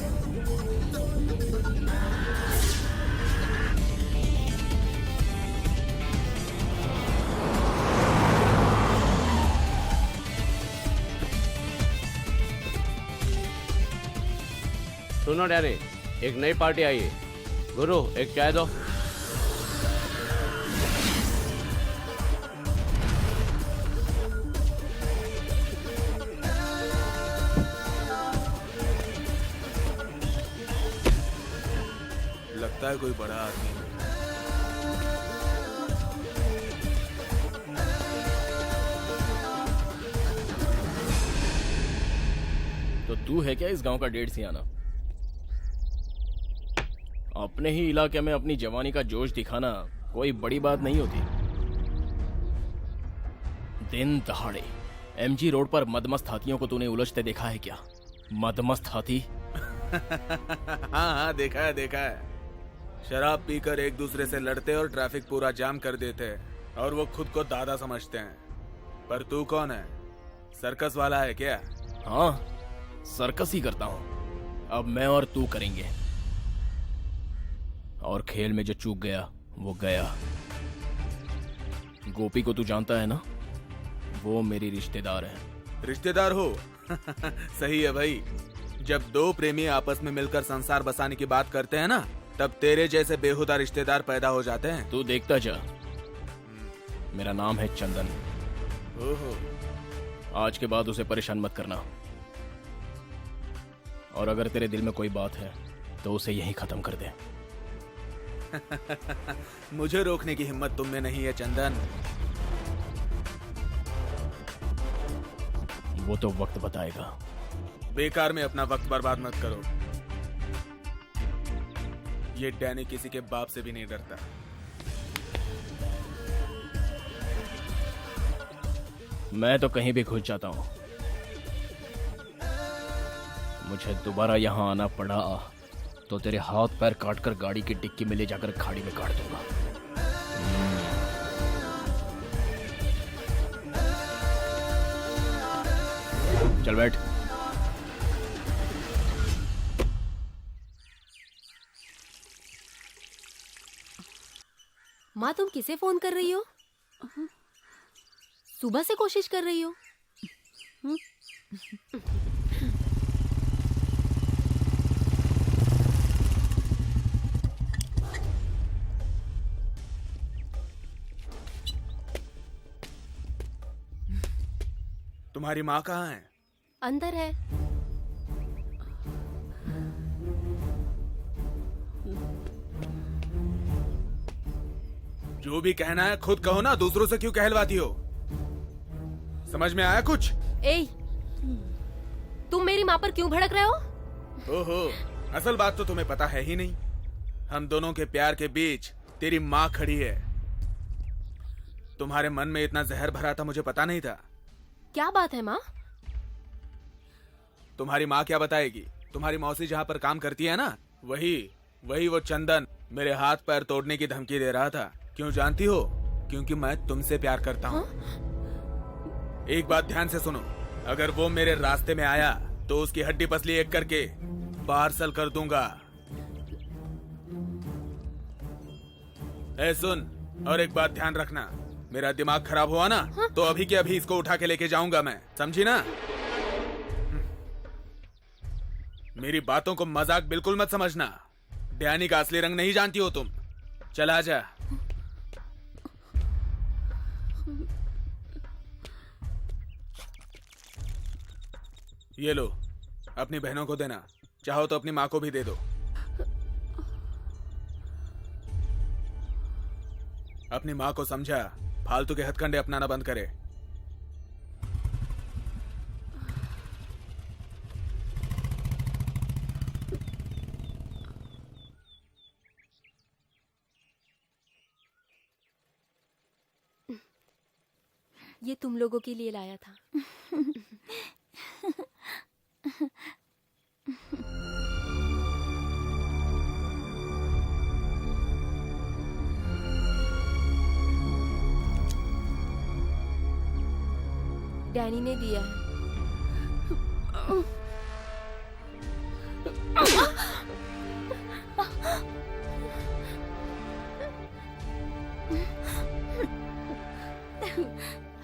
S5: सुनो डैनी, एक नई पार्टी आई है। गुरु एक चाय दो।
S4: लगता है कोई बड़ा आदमी है।
S7: तो तू है क्या इस गांव का डेढ़ सियाना? अपने ही इलाके में अपनी जवानी का जोश दिखाना कोई बड़ी बात नहीं होती। दिन दहाड़े एमजी रोड पर मदमस्त हाथियों को तूने उलझते देखा है क्या? मदमस्त हाथी।
S4: हाँ, देखा है। शराब पीकर एक दूसरे से लड़ते और ट्रैफिक पूरा जाम कर देते हैं और वो खुद को दादा समझते हैं। पर तू कौन है? सर्कस वाला है क्या?
S7: हाँ, सर्कस ही करता हूँ। अब मैं और तू करेंगे। और खेल में जो चूक गया वो गया। गोपी को तू जानता है ना? वो मेरी रिश्तेदार है।
S4: रिश्तेदार हो? सही है भाई। जब दो प्रेमी आपस में मिलकर संसार बसाने की बात करते हैं ना, तब तेरे जैसे बेहुदा रिश्तेदार पैदा हो जाते हैं।
S7: तू देखता जा। मेरा नाम है चंदन।
S4: ओहो।
S7: आज के बाद उसे परेशान मत करना। और अगर तेरे दिल में कोई बात है तो उसे यहीं खत्म कर दे।
S4: मुझे रोकने की हिम्मत तुम में नहीं है चंदन।
S7: वो तो वक्त बताएगा।
S4: बेकार में अपना वक्त बर्बाद मत करो। ये डैनी किसी के बाप से भी नहीं डरता।
S7: मैं तो कहीं भी घुस जाता हूं। मुझे दोबारा यहां आना पड़ा तो तेरे हाथ पैर काटकर गाड़ी की डिक्की में ले जाकर खाड़ी में काट दूंगा। चल बैठ।
S8: माँ, तुम किसे फोन कर रही हो? सुबह से कोशिश कर रही हो।
S4: तुम्हारी माँ कहाँ है?
S8: अंदर है।
S4: जो भी कहना है खुद कहो ना, दूसरों से क्यों कहलवाती हो? समझ में आया कुछ?
S8: ए, तुम मेरी माँ पर क्यों भड़क रहे हो?
S4: ओहो, असल बात तो तुम्हें पता है ही नहीं। हम दोनों के प्यार के बीच तेरी माँ खड़ी है। तुम्हारे मन में इतना जहर भरा था, मुझे पता नहीं था।
S8: क्या बात है माँ?
S4: तुम्हारी माँ क्या बताएगी? तुम्हारी मौसी जहाँ पर काम करती है ना, वही वो चंदन मेरे हाथ पैर तोड़ने की धमकी दे रहा था। क्यों जानती हो? क्योंकि मैं तुमसे प्यार करता हूँ। एक बात ध्यान से सुनो, अगर वो मेरे रास्ते में आया तो उसकी हड्डी पसली एक करके पार्सल कर दूंगा। ए सुन, और एक बात ध्यान रखना, मेरा दिमाग खराब हुआ ना तो अभी के अभी इसको उठा के लेके जाऊंगा मैं, समझी ना? मेरी बातों को मजाक बिल्कुल मत समझना। डैनी का असली रंग नहीं जानती हो तुम। चला जा। ये लो, अपनी बहनों को देना, चाहो तो अपनी माँ को भी दे दो। अपनी माँ को समझा, फालतू के हथकंडे अपनाना बंद करे।
S8: ये तुम लोगों के लिए लाया था। डैनी ने दिया है।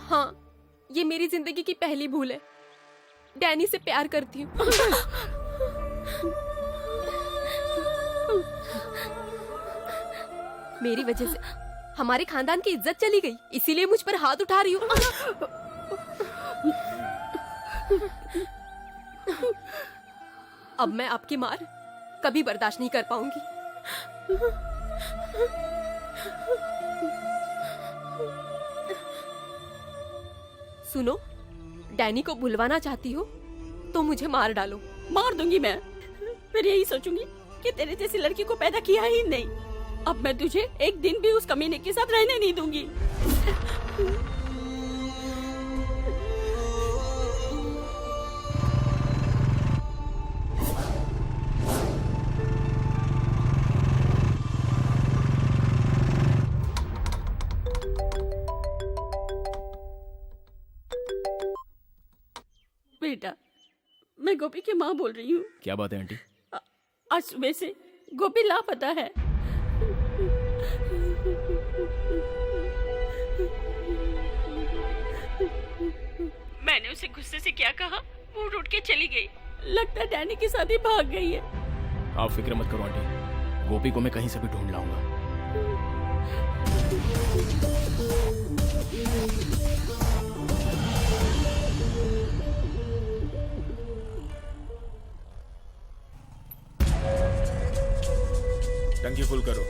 S8: हाँ, ये मेरी जिंदगी की पहली भूल है। डैनी से प्यार करती हूँ। मेरी वजह से हमारे खानदान की इज्जत चली गई, इसीलिए मुझ पर हाथ उठा रही हूँ। अब मैं आपकी मार कभी बर्दाश्त नहीं कर पाऊंगी। सुनो, डैनी को भुलवाना चाहती हो तो मुझे मार डालो।
S11: मार दूंगी मैं, फिर यही सोचूंगी कि तेरे जैसी लड़की को पैदा किया ही नहीं। अब मैं तुझे एक दिन भी उस कमीने के साथ रहने नहीं दूंगी। बेटा, मैं गोपी की माँ बोल रही हूँ।
S7: क्या बात है आंटी?
S11: आज सुबह से गोपी लापता है। मैंने उसे गुस्से से क्या कहा, वो उठ के चली गई। लगता है डैनी के साथ ही भाग गई है।
S7: आप फिक्र मत करो आंटी, गोपी को मैं कहीं से भी ढूंढ लाऊंगा।
S4: टंकी फुल करो।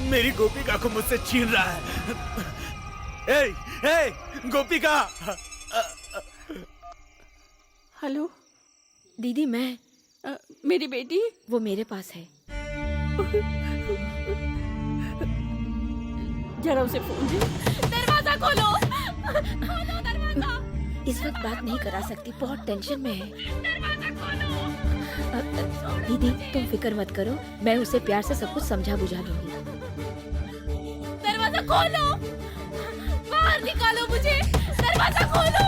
S4: मेरी गोपिका को मुझसे छीन रहा है। गोपिका!
S11: हेलो
S6: दीदी, मैं
S11: मेरी बेटी,
S6: वो मेरे पास है।
S11: जरा उसे फोन दे।
S8: दरवाजा खोलो, खोलो दरवाजा।
S6: इस वक्त बात नहीं करा सकती, बहुत टेंशन में है।
S8: दरवाजा खोलो।
S6: दीदी तुम फिक्र मत करो, मैं उसे प्यार से सब कुछ समझा बुझा दूंगी।
S8: दरवाजा खोलो, बाहर निकालो मुझे। दरवाजा खोलो,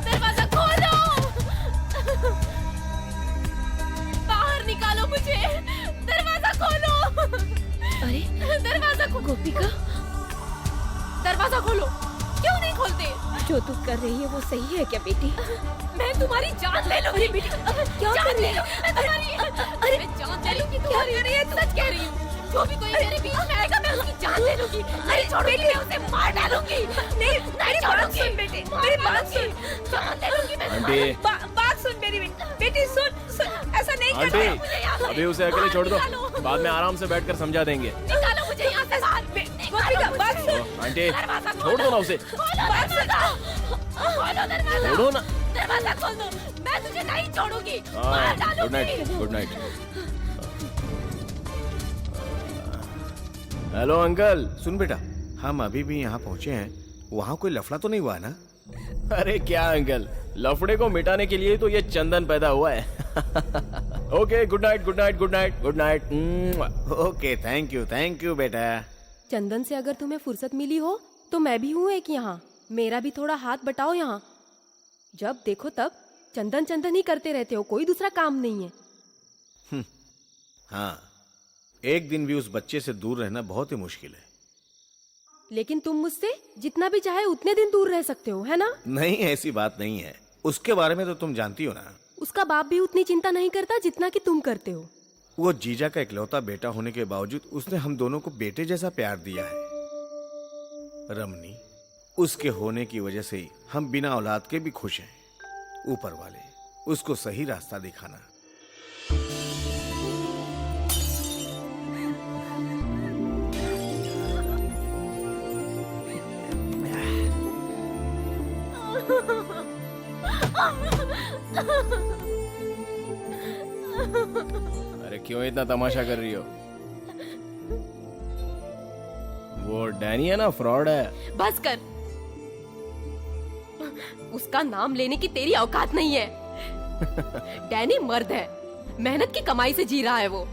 S8: दरवाजा खोलो, बाहर निकालो मुझे। दरवाजा खोलो।
S6: अरे
S8: दरवाजा खोलो।
S6: गोपिका,
S8: दरवाजा खोलो, क्यों नहीं खोलते?
S6: जो तू कर रही है वो सही है क्या बेटी?
S8: मैं तुम्हारी जान ले लूंगी बेटी।
S6: क्या
S8: जान
S6: कर रही
S8: ले
S6: है?
S8: लूंगी मैं तुम्हारी। अरे मैं जान ले लूंगी तुम्हारी। क्या कर रही है? सच कह रही हूँ। जो भी कोई मेरे बीच में आएगा मैं उसकी जान ले लूंगी। नहीं छोड़ूंगी, मैं उसे मार डालूंगी। नहीं छोड़ूंगी।
S6: सुन बेटी, मेरी बात सुन।
S8: जान ले लूंगी मैं
S7: आंटी,
S6: बात सुन मेरी बेटी, सुन, ऐसा नहीं करना है।
S7: आंटी, अभी उसे अकेले छोड़ दो, बाद में आराम से बैठकर समझा देंगे।
S8: निकालो मुझे यहाँ से बाहर।
S6: गोपिका बात सुन।
S7: आंटी, छोड़ दो ना उसे।
S8: बात खोलो दरवाजा।
S7: छोड़ो ना।
S8: दरवाजा खोल दो, मैं तुझे नहीं छोड़ूंगी। मार
S7: हाँ, गुड
S8: डालूंगी।
S7: Night, good night. Hello uncle.
S1: सुन बेटा, हम अभी भी यहाँ पहुँचे हैं, वहाँ कोई लफड़ा तो नहीं हुआ ना?
S7: अरे क्या अंकल, लफड़े को मिटाने के लिए तो ये चंदन पैदा हुआ है। Okay, good night, good night, good night, good night.
S1: Okay, thank you बेटा।
S8: चंदन से अगर तुम्हें फुर्सत मिली हो तो मैं भी हूँ एक यहाँ। मेरा भी थोड़ा हाथ बटाओ यहाँ। जब देखो तब चंदन चंदन ही करते रहते हो, कोई दूसरा काम नहीं है।
S1: हाँ, एक दिन भी उस बच्चे से दूर रहना बहुत ही मुश्किल है।
S8: लेकिन तुम मुझसे जितना भी चाहे उतने दिन दूर रह सकते हो, है ना?
S1: नहीं, ऐसी बात नहीं है। उसके बारे में तो तुम जानती हो ना।
S8: उसका बाप भी उतनी चिंता नहीं करता जितना कि तुम करते हो।
S1: वो जीजा का इकलौता बेटा होने के बावजूद उसने हम दोनों को बेटे जैसा प्यार दिया है। रमनी, उसके होने की वजह से ही हम बिना औलाद के भी खुश हैं। ऊपर वाले उसको सही रास्ता दिखाना।
S7: अरे क्यों इतना तमाशा कर रही हो? वो डैनी है ना, फ्रॉड है।
S8: बस कर। उसका नाम लेने की तेरी औकात नहीं है। डैनी मर्द है, मेहनत की कमाई से जी रहा है वो।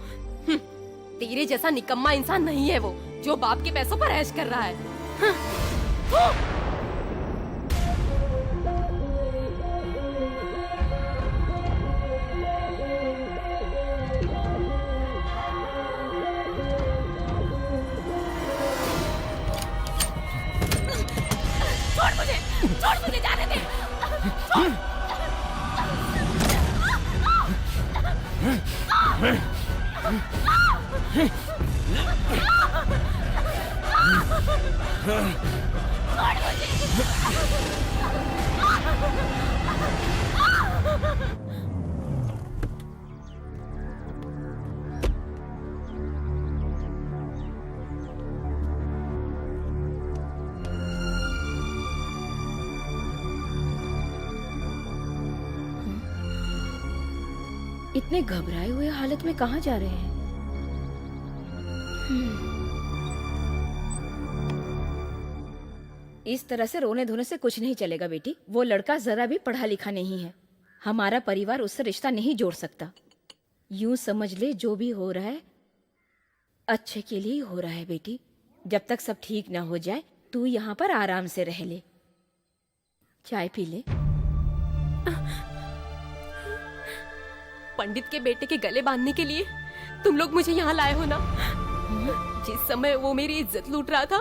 S8: तेरे जैसा निकम्मा इंसान नहीं है वो, जो बाप के पैसों पर ऐश कर रहा है। छोड़ मुझे जाने दे। छोड़।
S6: इतने घबराए हुए हालत में कहाँ जा रहे हैं? इस तरह से रोने धोने से कुछ नहीं चलेगा बेटी। वो लड़का जरा भी पढ़ा लिखा नहीं है। हमारा परिवार उससे रिश्ता नहीं जोड़ सकता। यूं समझ ले, जो भी हो रहा है अच्छे के लिए ही हो रहा है बेटी। जब तक सब ठीक ना हो जाए तू यहाँ पर आराम से रह ले। चाय पी ले।
S8: पंडित के बेटे के गले बांधने के लिए तुम लोग मुझे यहाँ लाए हो ना? जिस समय वो मेरी इज्जत लूट रहा था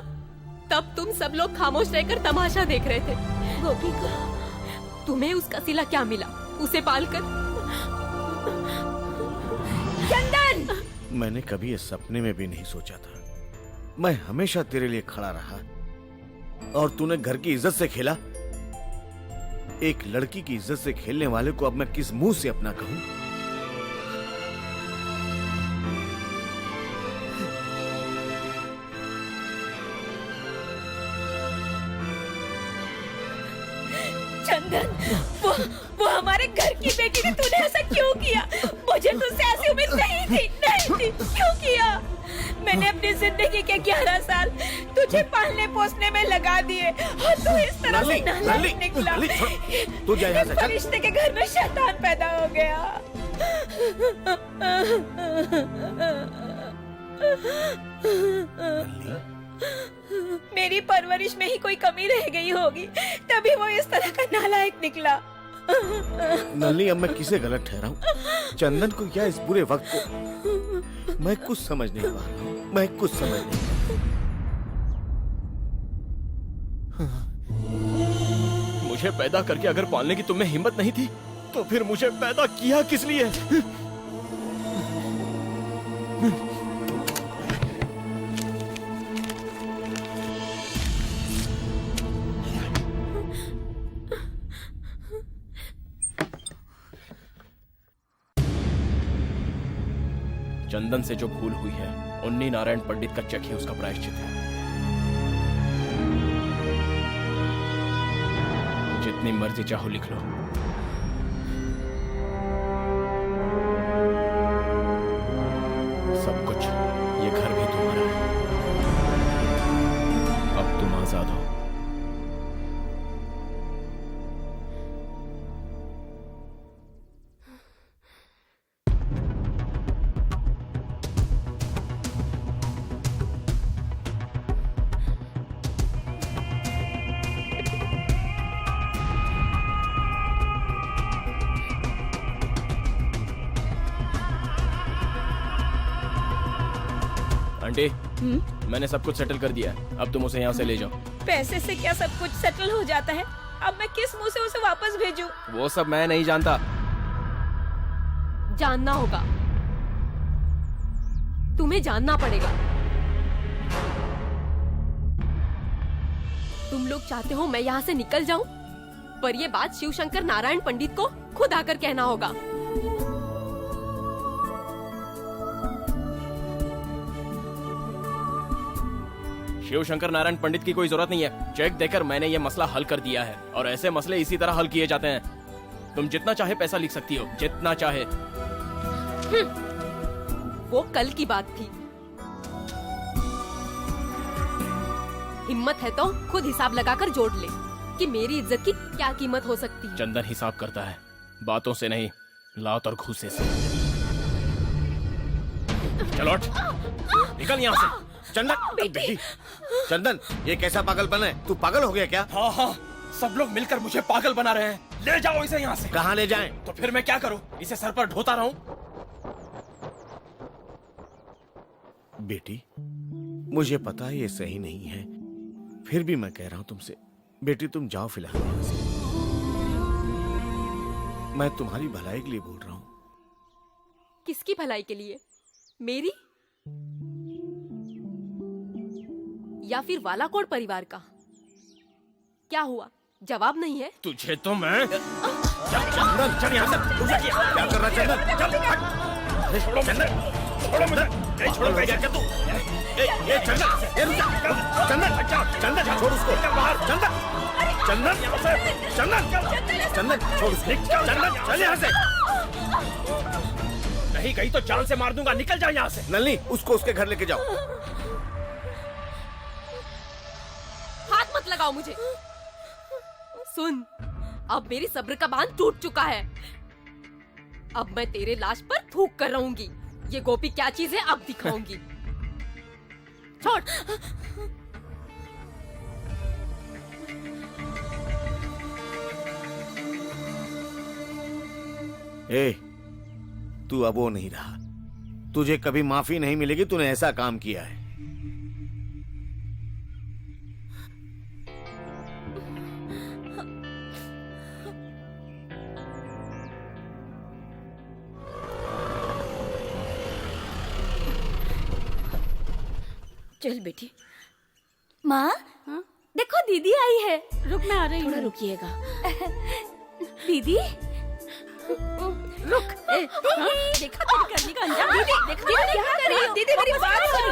S8: तब तुम सब लोग खामोश रहकर तमाशा देख रहे थे। गोपिका, तुम्हें उसका सिला क्या मिला उसे पालकर?
S6: चंदन!
S1: मैंने कभी इस सपने में भी नहीं सोचा था। मैं हमेशा तेरे लिए खड़ा रहा और तूने घर की इज्जत से खेला। एक लड़की की इज्जत से खेलने वाले को अब मैं किस मुंह से अपना कहूं?
S6: चंदन, वो हमारे घर की बेटी ने, तूने ऐसा क्यों किया? मुझे तुझसे ऐसी उम्मीद नहीं थी। क्यों किया? मैंने अपनी जिंदगी के 11 साल तुझे पालने पोसने में लगा दिए और तू इस तरह से नालायक निकला।
S1: तू जा यहाँ से, चल।
S6: फरिश्ते के घर में शैतान पैदा हो गया। मेरी परवरिश में ही कोई कमी रह गई होगी, तभी वो इस तरह का नालायक निकला।
S1: नलिनी, अब मैं किसे गलत ठहराऊं? चंदन को या इस बुरे वक्त को? मैं कुछ समझ नहीं पा रहा हूँ, मैं कुछ समझ नहीं पा रहा।
S7: मुझे पैदा करके अगर पालने की तुम्हें हिम्मत नहीं थी तो फिर मुझे पैदा किया किस लिए? चंदन से जो भूल हुई है, उन्नी नारायण पंडित का चेक ही उसका प्रायश्चित है। जितनी मर्जी चाहो लिख लो। सब कुछ, ये घर भी तुम्हारा है। अब तुम आजाद हो। आंटी, मैंने सब कुछ सेटल कर दिया है। अब तुम उसे यहाँ से ले जाओ।
S6: पैसे से क्या सब कुछ सेटल हो जाता है? अब मैं किस मुंह से उसे वापस भेजूं?
S7: वो सब मैं नहीं जानता।
S14: जानना होगा, तुम्हें जानना पड़ेगा। तुम लोग चाहते हो मैं यहाँ से निकल जाऊं, पर ये बात शिवशंकर नारायण पंडित को खुद आकर कहना होगा।
S7: शिवशंकर नारायण पंडित की कोई जरूरत नहीं है। चेक देकर मैंने ये मसला हल कर दिया है और ऐसे मसले इसी तरह हल किए जाते हैं। तुम जितना चाहे पैसा लिख सकती हो, जितना चाहे।
S14: वो कल की बात थी। हिम्मत है तो खुद हिसाब लगाकर जोड़ ले कि मेरी इज्जत की क्या कीमत हो सकती है।
S7: चंदन हिसाब करता है, बातों से नहीं, लात और घूसे से। चलो हट, निकल यहाँ से।
S1: चंदन, बेटी, चंदन, ये कैसा पागलपन है? तू पागल हो गया क्या?
S7: हाँ हाँ, सब लोग मिलकर मुझे पागल बना रहे हैं। ले जाओ इसे यहाँ से।
S1: कहाँ ले जाएं?
S7: तो फिर मैं क्या करूँ? इसे सर पर ढोता रहूं?
S1: बेटी, मुझे पता है ये सही नहीं है, फिर भी मैं कह रहा हूँ तुमसे, बेटी तुम जाओ फिलहाल यहाँ से। मैं तुम्हारी भलाई के लिए बोल रहा हूँ।
S14: किसकी भलाई के लिए? मेरी या फिर वालाकोड़ परिवार का? क्या हुआ, जवाब नहीं है?
S7: तुझे तो मैं
S1: चंदन, चल यहाँ से। क्या कर रहा है चंदन? चल, छोड़ो चंदन, छोड़ो मुझे। छोड़ो क्या तू? ये चंदन, ये रुक जा। चंदन, चंदन छोड़ उसको। बाहर चंदन, चंदन, चंदन, चंदन छोड़ उसको। चंदन चल यहाँ से।
S7: नहीं गई तो जान से मार दूंगा। निकल जा यहाँ से।
S1: नलिनी, उसको उसके घर लेके जाओ।
S14: हाथ मत लगाओ मुझे। सुन, अब मेरी सब्र का बांध टूट चुका है। अब मैं तेरे लाश पर थूक कर रहूंगी। ये गोपी क्या चीज है अब दिखाऊंगी। छोड़।
S1: ए, तू अब वो नहीं रहा। तुझे कभी माफी नहीं मिलेगी, तूने ऐसा काम किया है।
S6: चल बेटी।
S13: माँ, देखो दीदी आई है।
S11: रुक, मैं आ रही हूँ।
S6: थोड़ा रुकिएगा।
S13: दीदी,
S11: रुक। देखा तेरी करनी का अंजाम? दीदी, देखा क्या कर रही हो?
S6: दीदी मेरी बात सुनो।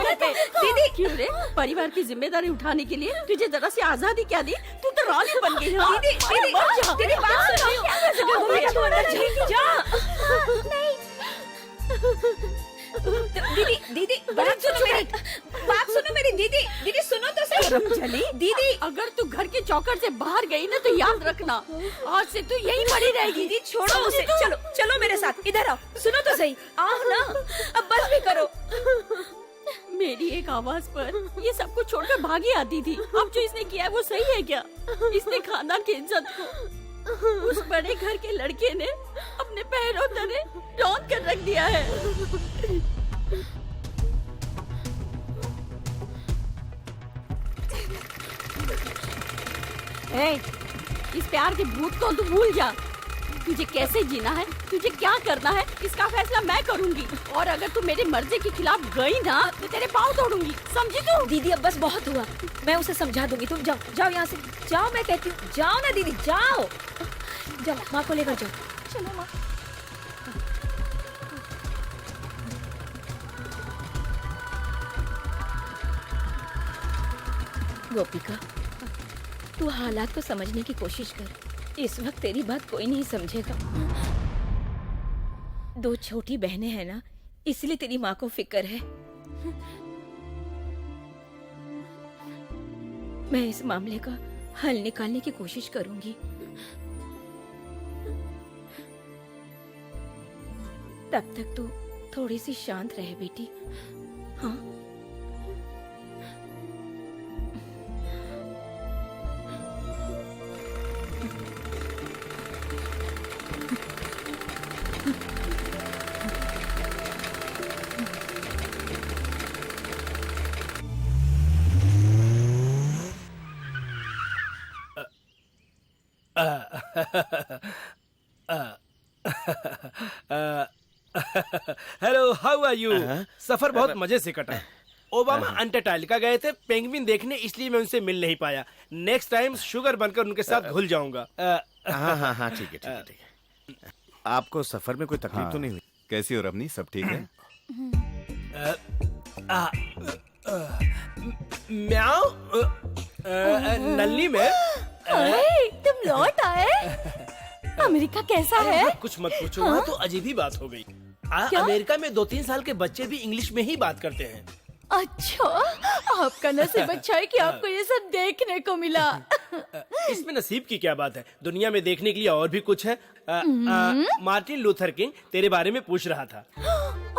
S11: दीदी, क्यों रे? परिवार की जिम्मेदारी उठाने के लिए तुझे जरा सी आजादी क्या दी? तू तो रानी बन गई। हाँ?
S6: दीदी, दीदी, दीदी बात सुनो। तू अंदर जा। दीदी, दीदी बात सुनो मेरी।
S11: चौकर से बाहर गई ना तो याद रखना, आज से तू यहीं पड़ी रहेगी।
S6: दीदी छोड़ो उसे, चलो चलो मेरे साथ, इधर आओ, सुनो तो सही, आओ ना, अब बस भी करो।
S11: मेरी एक आवाज पर ये सब कुछ छोड़कर भागी आती थी। अब जो इसने किया है वो सही है क्या? इसने खानदान की इज्जत को उस बड़े घर के लड़के ने अपने पैरों तले रौंद कर रख दिया है। ए, इस प्यार के भूत को तू भूल जा। तुझे कैसे जीना है, तुझे क्या करना है, इसका फैसला मैं करूंगी। और अगर तू मेरी मर्जी के खिलाफ गई ना तो तेरे पाँव तोड़ूंगी, समझी तू?
S6: दीदी अब बस बहुत हुआ, मैं उसे समझा दूंगी। तुम जाओ जाओ यहाँ से, जाओ, मैं कहती हूँ जाओ ना दीदी, जाओ जाओ, माँ को लेकर जाओ।
S11: चलो माँ।
S6: गोपिका, तू हालात को समझने की कोशिश कर। इस वक्त तेरी बात कोई नहीं समझेगा। 2 छोटी बहनें हैं ना, इसलिए तेरी माँ को फिक्र है। मैं इस मामले का हल निकालने की कोशिश करूंगी। तब तक तू थोड़ी सी शांत रहे बेटी। हाँ,
S2: हेलो, हाउ आर यू? सफर बहुत मजे से कटा। ओबामा अंटार्कटिका गए थे पेंगुइन देखने, इसलिए मैं उनसे मिल नहीं पाया। नेक्स्ट टाइम शुगर बनकर उनके साथ घुल जाऊंगा।
S1: हाँ हाँ हाँ, ठीक है ठीक है ठीक है। आपको सफर में कोई तकलीफ तो नहीं हुई?
S3: कैसी हो रमनी, सब ठीक है?
S2: म्याऊ, नल्ली में।
S13: अरे, तुम लौट आए? अमेरिका कैसा है?
S2: कुछ मत पूछो, वहाँ तो अजीब ही बात हो गई। अमेरिका में 2-3 साल के बच्चे भी इंग्लिश में ही बात करते हैं।
S13: अच्छा, आपका नसीब अच्छा है कि आपको ये सब देखने को मिला।
S2: इसमें नसीब की क्या बात है, दुनिया में देखने के लिए और भी कुछ है। मार्टिन लूथर किंग तेरे बारे में पूछ रहा था।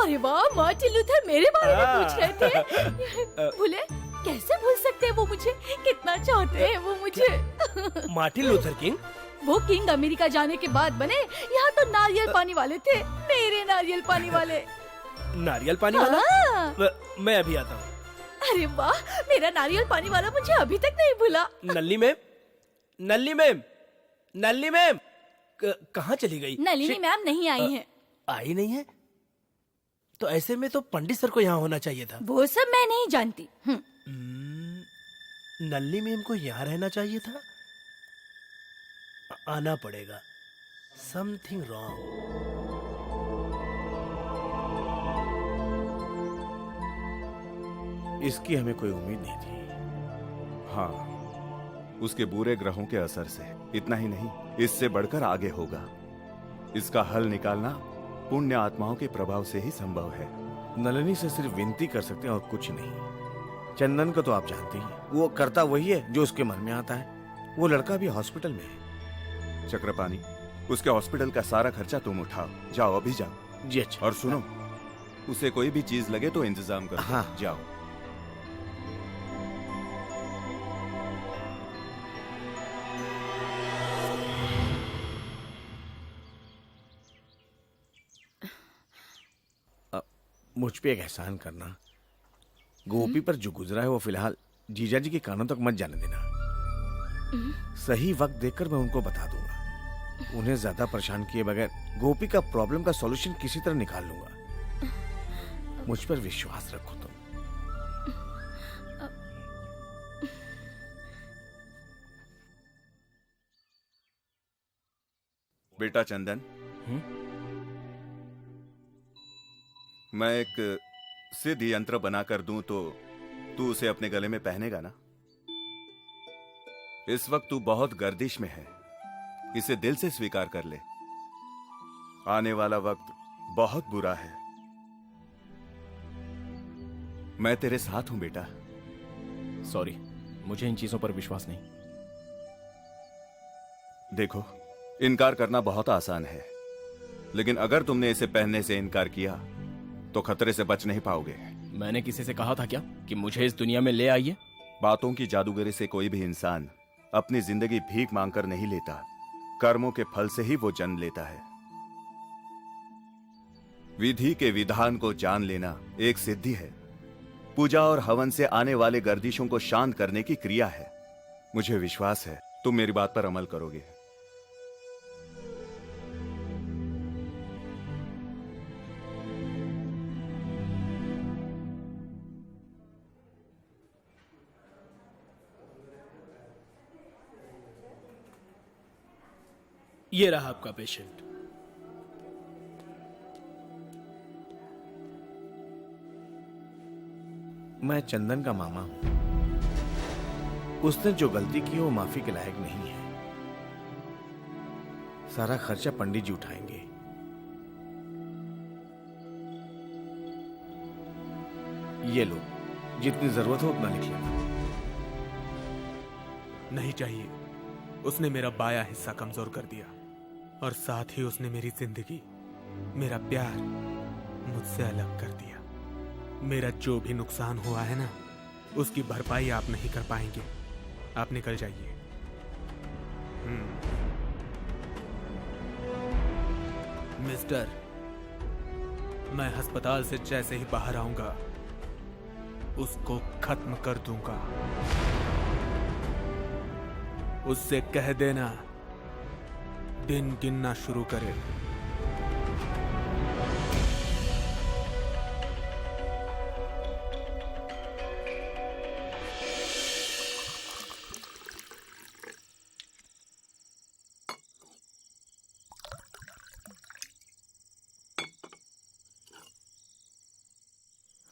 S13: अरे वाह, मार्टिन लूथर मेरे बारे में पूछ रहे थे। भूले कैसे भूल सकते हैं वो मुझे, कितना चाहते हैं वो मुझे।
S2: Martin Luther king?
S13: वो किंग अमेरिका जाने के बाद बने, यहाँ तो नारियल पानी वाले थे, मेरे नारियल पानी वाले।
S2: नारियल पानी वाला?
S13: हाँ।
S2: मैं अभी आता हूँ।
S13: अरे वाह, मेरा नारियल पानी वाला मुझे अभी तक नहीं भूला।
S2: नल्ली मैम, नल्ली मैम, नल्ली मैम कहाँ चली गई?
S13: नलिनी मैम नहीं आई हैं।
S2: आई नहीं है? तो ऐसे में तो पंडित सर को यहाँ होना चाहिए था।
S13: वो सब मैं नहीं जानती।
S2: नल्ली मैम को यहाँ रहना चाहिए था। आना पड़ेगा। Something wrong.
S1: इसकी हमें कोई उम्मीद नहीं थी।
S3: हाँ, उसके बुरे ग्रहों के असर से। इतना ही नहीं, इससे बढ़कर आगे होगा। इसका हल निकालना पुण्य आत्माओं के प्रभाव से ही संभव है।
S1: नलिनी से सिर्फ विनती कर सकते हैं और कुछ नहीं। चंदन को तो आप जानते ही, वो करता वही है जो उसके मन में आता है। वो लड़का भी हॉस्पिटल में है।
S3: चक्रपाणी, उसके हॉस्पिटल का सारा खर्चा तुम उठाओ। जाओ, अभी जाओ।
S1: जी अच्छा।
S3: और सुनो, उसे कोई भी चीज लगे तो इंतजाम करो।
S1: हाँ।
S3: जाओ।
S1: मुझ पे एक एहसान करना, गोपी पर जो गुजरा है वो फिलहाल जीजा जी के कानों तक मत जाने देना। सही वक्त देखकर मैं उनको बता दूंगा। उन्हें ज्यादा परेशान किए बगैर गोपी का प्रॉब्लम का सॉल्यूशन किसी तरह निकाल लूंगा। मुझ पर विश्वास रखो तुम।
S3: बेटा चंदन, मैं एक सिद्ध यंत्र बनाकर दूं तो तू उसे अपने गले में पहनेगा ना? इस वक्त तू बहुत गर्दिश में है, इसे दिल से स्वीकार कर ले। आने वाला वक्त बहुत बुरा है। मैं तेरे साथ हूं बेटा।
S7: सॉरी, मुझे इन चीजों पर विश्वास नहीं।
S3: देखो, इनकार करना बहुत आसान है, लेकिन अगर तुमने इसे पहनने से इनकार किया तो खतरे से बच नहीं पाओगे।
S7: मैंने किसी से कहा था क्या कि मुझे इस दुनिया में ले आइए?
S3: बातों की जादूगरी से कोई भी इंसान अपनी जिंदगी भीख मांगकर नहीं लेता, कर्मों के फल से ही वो जन्म लेता है। विधि के विधान को जान लेना एक सिद्धि है। पूजा और हवन से आने वाले गर्दिशों को शांत करने की क्रिया है। मुझे विश्वास है तुम मेरी बात पर अमल करोगे।
S2: ये रहा आपका पेशेंट।
S1: मैं चंदन का मामा हूं। उसने जो गलती की वो माफी के लायक नहीं है। सारा खर्चा पंडित जी उठाएंगे। ये लो, जितनी जरूरत हो उतना लिख लेना।
S4: नहीं चाहिए। उसने मेरा बाया हिस्सा कमजोर कर दिया और साथ ही उसने मेरी जिंदगी, मेरा प्यार मुझसे अलग कर दिया। मेरा जो भी नुकसान हुआ है ना, उसकी भरपाई आप नहीं कर पाएंगे। आप निकल जाइए। मिस्टर, मैं अस्पताल से जैसे ही बाहर आऊंगा उसको खत्म कर दूंगा। उससे कह देना दिन गिनना शुरू करे।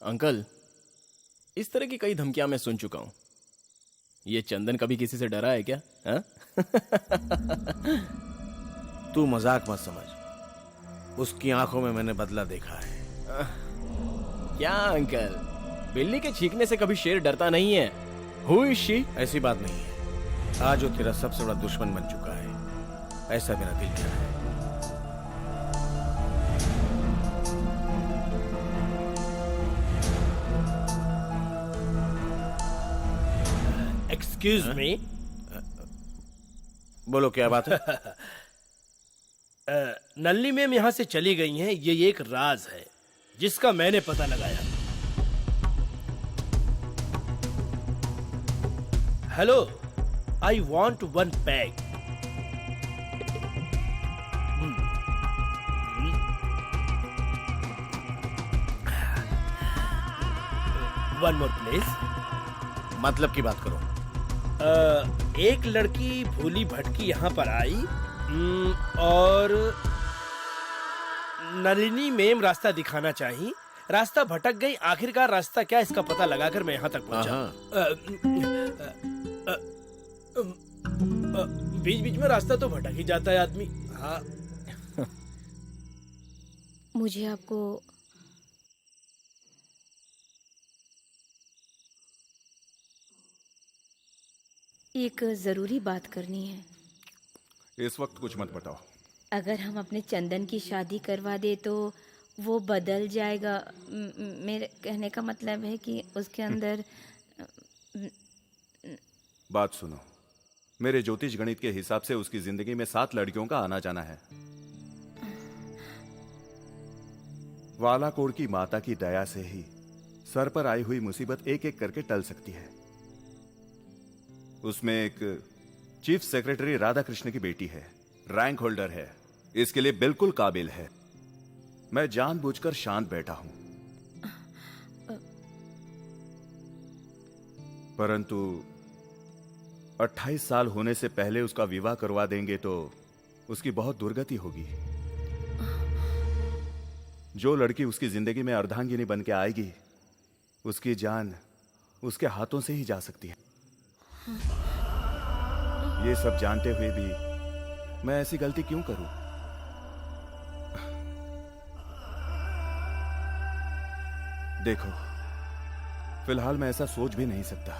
S7: अंकल, इस तरह की कई धमकियां मैं सुन चुका हूं। ये चंदन कभी किसी से डरा है क्या? हा?
S1: तू मजाक मत समझ। उसकी आंखों में मैंने बदला देखा है।
S7: क्या अंकल, बिल्ली के छींकने से कभी शेर डरता नहीं है। Who is she?
S1: ऐसी बात नहीं है। आज वो तेरा सबसे बड़ा दुश्मन बन चुका है, ऐसा मेरा दिल कह रहा है।
S2: Excuse me.
S1: बोलो क्या बात है?
S2: नल्ली मैम यहाँ से चली गई हैं, ये एक राज है जिसका मैंने पता लगाया। Hello, I want 1 peg. One more please.
S1: मतलब की बात करो।
S2: एक लड़की भूली भटकी यहाँ पर आई और नलिनी मैम रास्ता दिखाना चाहिए। रास्ता भटक गई, आखिरकार रास्ता क्या इसका पता लगाकर मैं यहाँ तक पहुँचा। बीच बीच में रास्ता तो भटक ही जाता है आदमी। हाँ।
S6: मुझे आपको एक जरूरी बात करनी है।
S3: इस वक्त कुछ मत बताओ।
S6: अगर हम अपने चंदन की शादी करवा दे तो वो बदल जाएगा। मेरे कहने का मतलब है कि उसके अंदर
S3: बात सुनो, मेरे ज्योतिष गणित के हिसाब से उसकी जिंदगी में 7 लड़कियों का आना जाना है। वालाकोड़ की माता की दया से ही सर पर आई हुई मुसीबत एक एक करके टल सकती है। उसमें एक चीफ सेक्रेटरी राधा कृष्ण की बेटी है, रैंक होल्डर है, इसके लिए बिल्कुल काबिल है। मैं जानबूझकर शांत बैठा हूं, परंतु 28 साल होने से पहले उसका विवाह करवा देंगे तो उसकी बहुत दुर्गति होगी। जो लड़की उसकी जिंदगी में अर्धांगिनी बन के आएगी, उसकी जान उसके हाथों से ही जा सकती है। ये सब जानते हुए भी मैं ऐसी गलती क्यों करूं? देखो, फिलहाल मैं ऐसा सोच भी नहीं सकता।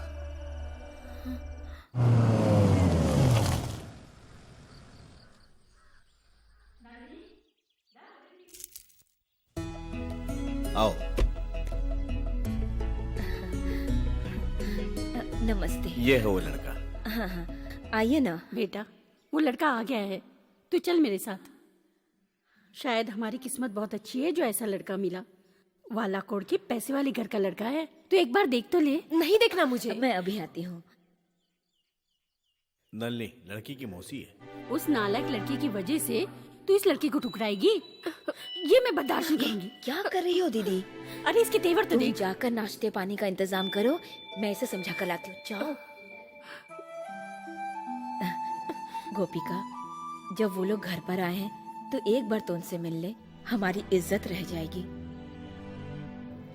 S1: आओ।
S6: नमस्ते।
S1: ये है वो लड़का।
S6: हाँ हाँ, आइए ना।
S11: बेटा, वो लड़का आ गया है, तू चल मेरे साथ। शायद हमारी किस्मत बहुत अच्छी है जो ऐसा लड़का मिला। वालाकोड़ के पैसे वाले घर का लड़का है, तो एक बार देख तो ले।
S14: नहीं देखना मुझे।
S6: मैं अभी आती हूँ।
S1: नल्ली लड़की की मौसी है।
S11: उस नालायक लड़की की वजह से तू इस लड़की को ठुकराएगी? ये मैं बर्दाश्त नहीं करूंगी।
S6: क्या कर रही हो दीदी?
S11: अरे इसके तेवर तो
S6: तुम
S11: देख।
S6: जाकर नाश्ते पानी का इंतजाम करो, मैं इसे समझा कर लाती हूँ। जाओ। गोपिका, जब वो लोग घर पर आए हैं तो एक बार तो उनसे मिल ले, हमारी इज्जत रह जाएगी।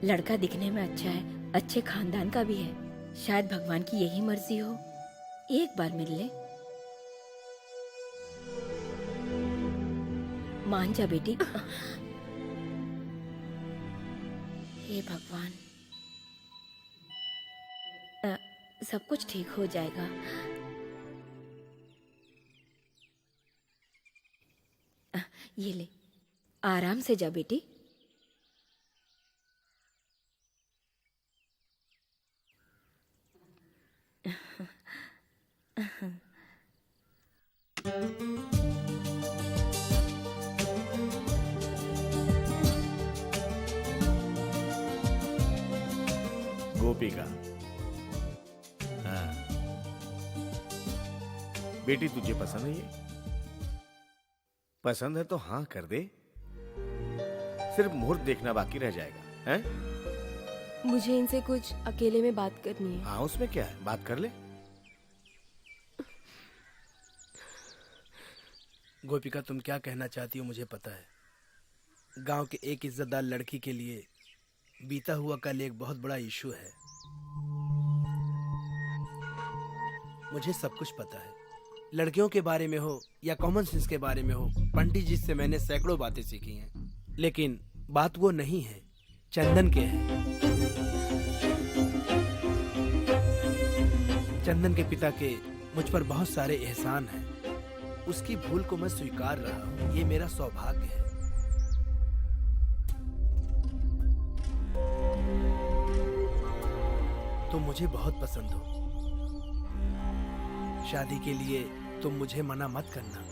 S6: लड़का दिखने में अच्छा है, अच्छे खानदान का भी है, शायद भगवान की यही मर्जी हो, एक बार मिल ले। मान जा बेटी। हे भगवान, सब कुछ ठीक हो जाएगा। ये ले, आराम से जा बेटी।
S1: गोपिका, हाँ। बेटी तुझे पसंद है ये? पसंद है तो हाँ कर दे, सिर्फ मुहूर्त देखना बाकी रह जाएगा, हैं?
S14: मुझे इनसे कुछ अकेले में बात करनी है।
S1: हाँ, उसमें क्या है, बात कर ले।
S2: गोपिका, तुम क्या कहना चाहती हो मुझे पता है। गांव के एक इज्जतदार लड़की के लिए बीता हुआ कल एक बहुत बड़ा इशू है। मुझे सब कुछ पता है, लड़कियों के बारे में हो या कॉमन सेंस के बारे में हो। पंडित जी से मैंने सैकड़ों बातें सीखी हैं, लेकिन बात वो नहीं है, चंदन के है। चंदन के पिता के मुझ पर बहुत सारे एहसान हैं। उसकी भूल को मैं स्वीकार रहा हूँ, ये मेरा सौभाग्य है। तुम मुझे बहुत पसंद हो। शादी के लिए तुम मुझे मना मत करना।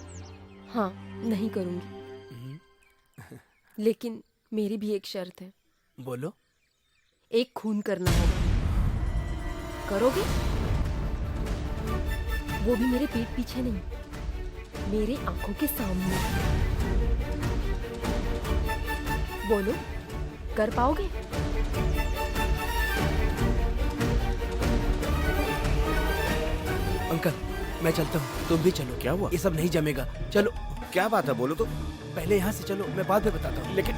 S14: हाँ, नहीं करूंगी। लेकिन मेरी भी एक शर्त है।
S2: बोलो।
S14: एक खून करना होगा। करोगे? वो भी मेरे पेट पीछे नहीं, मेरे आंखों के सामने। बोलो, कर पाओगे?
S2: अंकल, मैं चलता हूँ, तुम भी चलो।
S1: क्या हुआ?
S2: ये सब नहीं जमेगा, चलो।
S1: क्या बात है, बोलो तो।
S2: पहले यहाँ से चलो, मैं बाद में बताता हूँ।
S1: लेकिन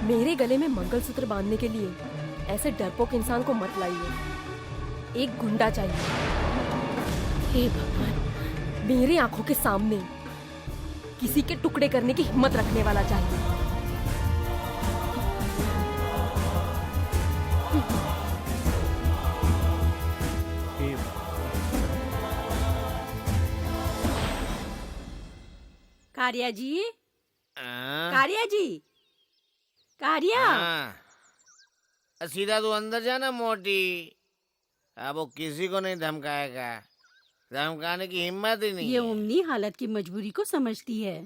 S14: मेरे गले में मंगलसूत्र बांधने के लिए ऐसे डरपोक इंसान को मत लाइए। एक गुंडा चाहिए। हे भगवान, मेरे आंखों के सामने किसी के टुकड़े करने की हिम्मत रखने वाला चाहिए।
S11: कारिया जी, कारिया जी, कारिया।
S15: सीधा तू अंदर जाना मोटी। अब वो किसी को नहीं धमकाएगा, धमकाने की हिम्मत ही नहीं
S11: ये
S15: है।
S11: उम्नी हालत की मजबूरी को समझती है।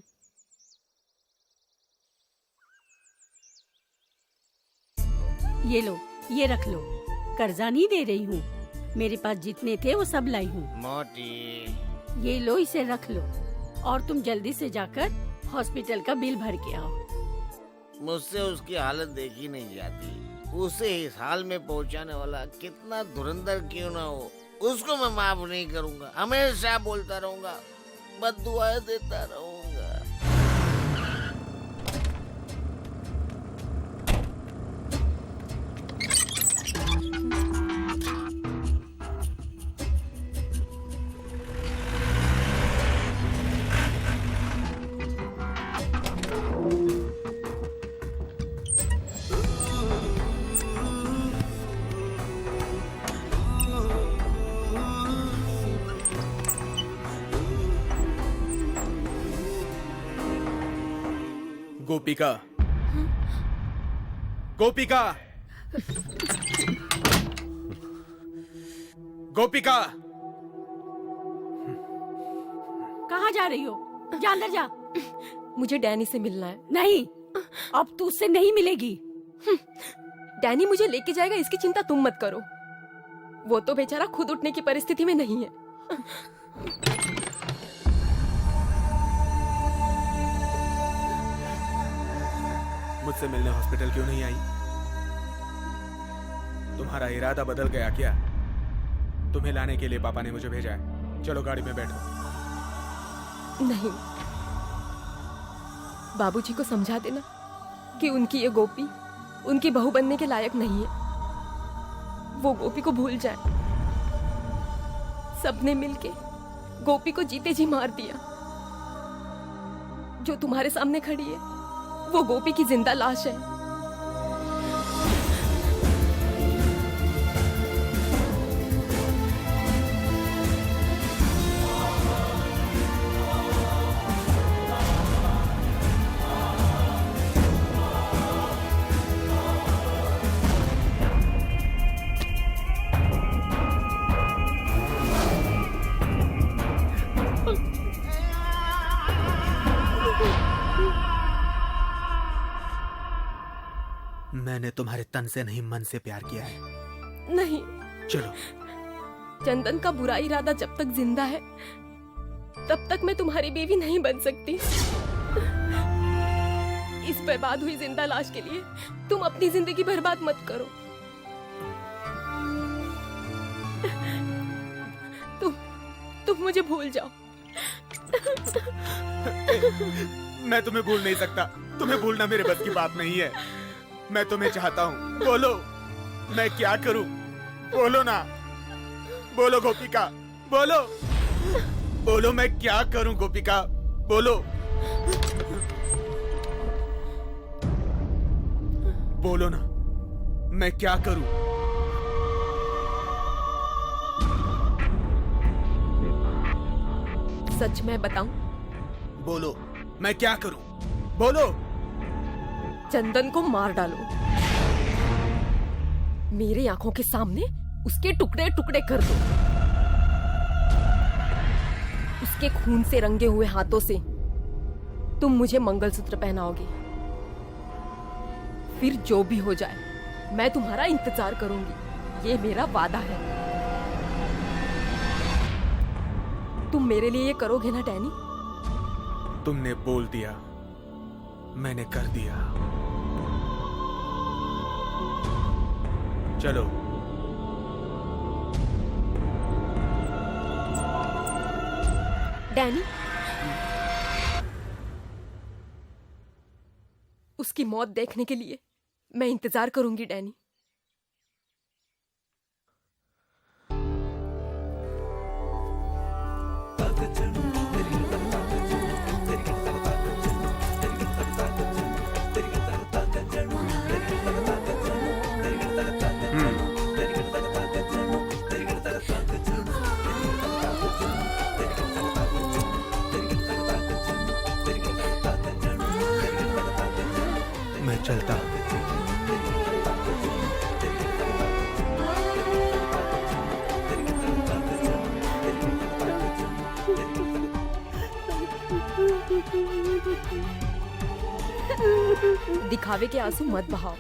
S11: ये लो, ये रख लो, कर्जा नहीं दे रही हूँ, मेरे पास जितने थे वो सब लाई हूँ।
S15: मोटी,
S11: ये लो, इसे रख लो और तुम जल्दी से जाकर हॉस्पिटल का बिल भर के आओ।
S15: मुझसे उसकी हालत देखी नहीं जाती। उसे इस हाल में पहुंचाने वाला कितना धुरंधर क्यों ना हो, उसको मैं माफ नहीं करूंगा। हमेशा बोलता रहूंगा, बद्दुआएं देता रहूंगा।
S4: गोपिका, गोपिका, गोपिका।
S11: कहाँ जा रही हो? जा अंदर जा।
S14: मुझे डैनी से मिलना है।
S11: नहीं, अब तू उससे नहीं मिलेगी।
S14: डैनी मुझे लेके जाएगा, इसकी चिंता तुम मत करो। वो तो बेचारा खुद उठने की परिस्थिति में नहीं है।
S4: मुझसे मिलने हॉस्पिटल क्यों नहीं आई? तुम्हारा इरादा बदल गया क्या? तुम्हें लाने के लिए पापा ने मुझे भेजा है। चलो गाड़ी में बैठो।
S14: नहीं, बाबूजी को समझा देना कि उनकी ये गोपी उनकी बहू बनने के लायक नहीं है। वो गोपी को भूल जाए। सबने मिलके गोपी को जीते जी मार दिया। जो तुम्हारे सामने खड़ी है वो गोपी की जिंदा लाश है।
S4: मैंने तुम्हारे तन से नहीं मन से प्यार किया है।
S14: नहीं,
S4: चलो।
S14: चंदन का बुरा इरादा जब तक जिंदा है तब तक मैं तुम्हारी बीवी नहीं बन सकती। इस बर्बाद हुई जिंदा लाश के लिए तुम अपनी जिंदगी बर्बाद मत करो। तुम मुझे भूल जाओ।
S4: मैं तुम्हें भूल नहीं सकता। तुम्हें भूलना मेरे बस की बात नहीं है। मैं तुम्हें चाहता हूँ। बोलो, मैं क्या करूँ? बोलो ना, बोलो गोपिका, बोलो, बोलो मैं क्या करूँ गोपिका, बोलो, बोलो ना, मैं क्या करूँ?
S14: सच में बताऊं?
S4: बोलो, मैं क्या करूँ? बोलो।
S14: चंदन को मार डालो। मेरी आंखों के सामने उसके टुकड़े टुकड़े कर दो। उसके खून से रंगे हुए हाथों से तुम मुझे मंगलसूत्र पहनाओगे। फिर जो भी हो जाए मैं तुम्हारा इंतजार करूंगी। ये मेरा वादा है। तुम मेरे लिए ये करोगे ना डैनी?
S4: तुमने बोल दिया, मैंने कर दिया। चलो।
S14: डैनी, उसकी मौत देखने के लिए मैं इंतजार करूंगी डैनी।
S4: मैं चलता हूँ।
S14: दिखावे के आंसू मत बहाओ।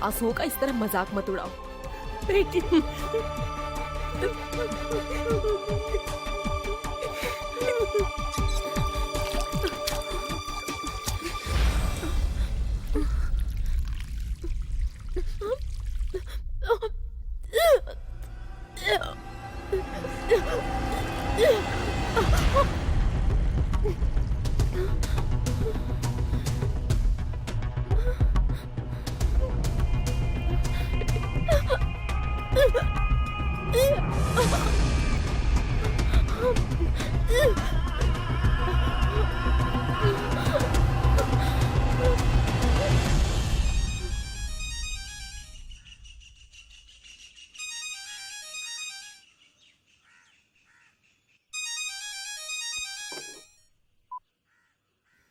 S14: आंसुओं का इस तरह मजाक मत उड़ाओ।
S11: बेटी,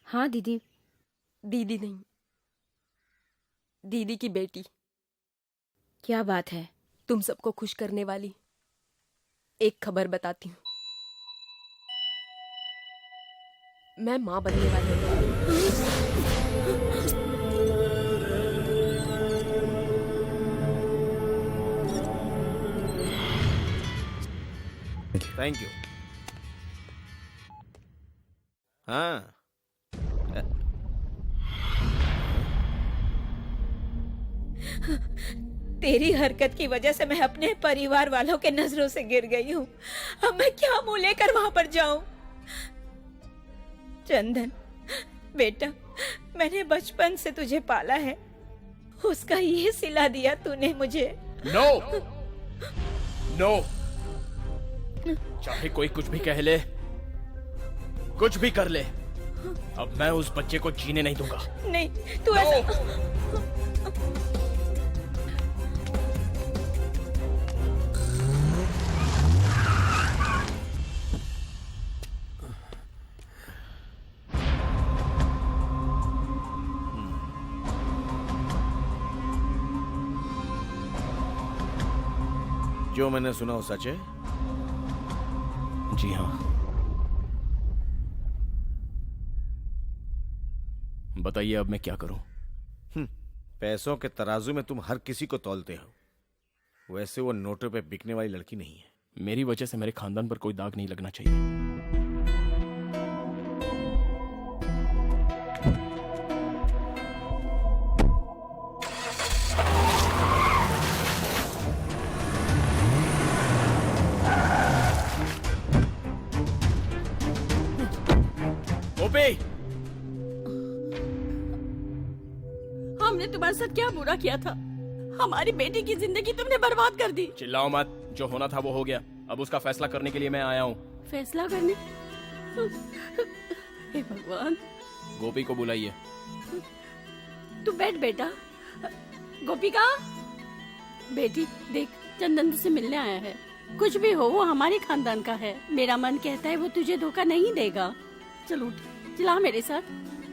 S6: हाँ दीदी,
S14: दीदी नहीं, दीदी की बेटी।
S6: क्या बात है?
S14: तुम सबको खुश करने वाली एक खबर बताती हूँ। मैं माँ बनने वाली हूँ।
S1: Thank you. हाँ,
S6: तेरी हरकत की वजह से मैं अपने परिवार वालों के नजरों से गिर गई हूँ। अब मैं क्या मुंह लेकर वहां पर जाऊं? चंदन बेटा, मैंने बचपन से तुझे पाला है, उसका ये सिला दिया तूने मुझे।
S7: नो नो, चाहे कोई कुछ भी कह ले, कुछ भी कर ले, अब मैं उस बच्चे को जीने नहीं दूंगा।
S6: नहीं, तू ऐसा
S1: जो मैंने सुना वो सच है?
S7: जी हाँ। बताइए अब मैं क्या करूं?
S1: पैसों के तराजू में तुम हर किसी को तौलते हो। वैसे वो नोटों पे बिकने वाली लड़की नहीं है।
S7: मेरी वजह से मेरे खानदान पर कोई दाग नहीं लगना चाहिए।
S11: हमने तुम्हारे साथ क्या बुरा किया था? हमारी बेटी की जिंदगी तुमने बर्बाद कर दी।
S7: चिल्लाओ मत, जो होना था वो हो गया। अब उसका फैसला करने के लिए मैं आया हूँ।
S11: फैसला करने? हे भगवान।
S7: गोपी को बुलाइए।
S11: तू बैठ बेटा। गोपिका, बेटी देख, चंदन से मिलने आया है। कुछ भी हो वो हमारे खानदान का है। मेरा मन कहता है वो तुझे धोखा नहीं देगा। चल उठ, चला मेरे साथ।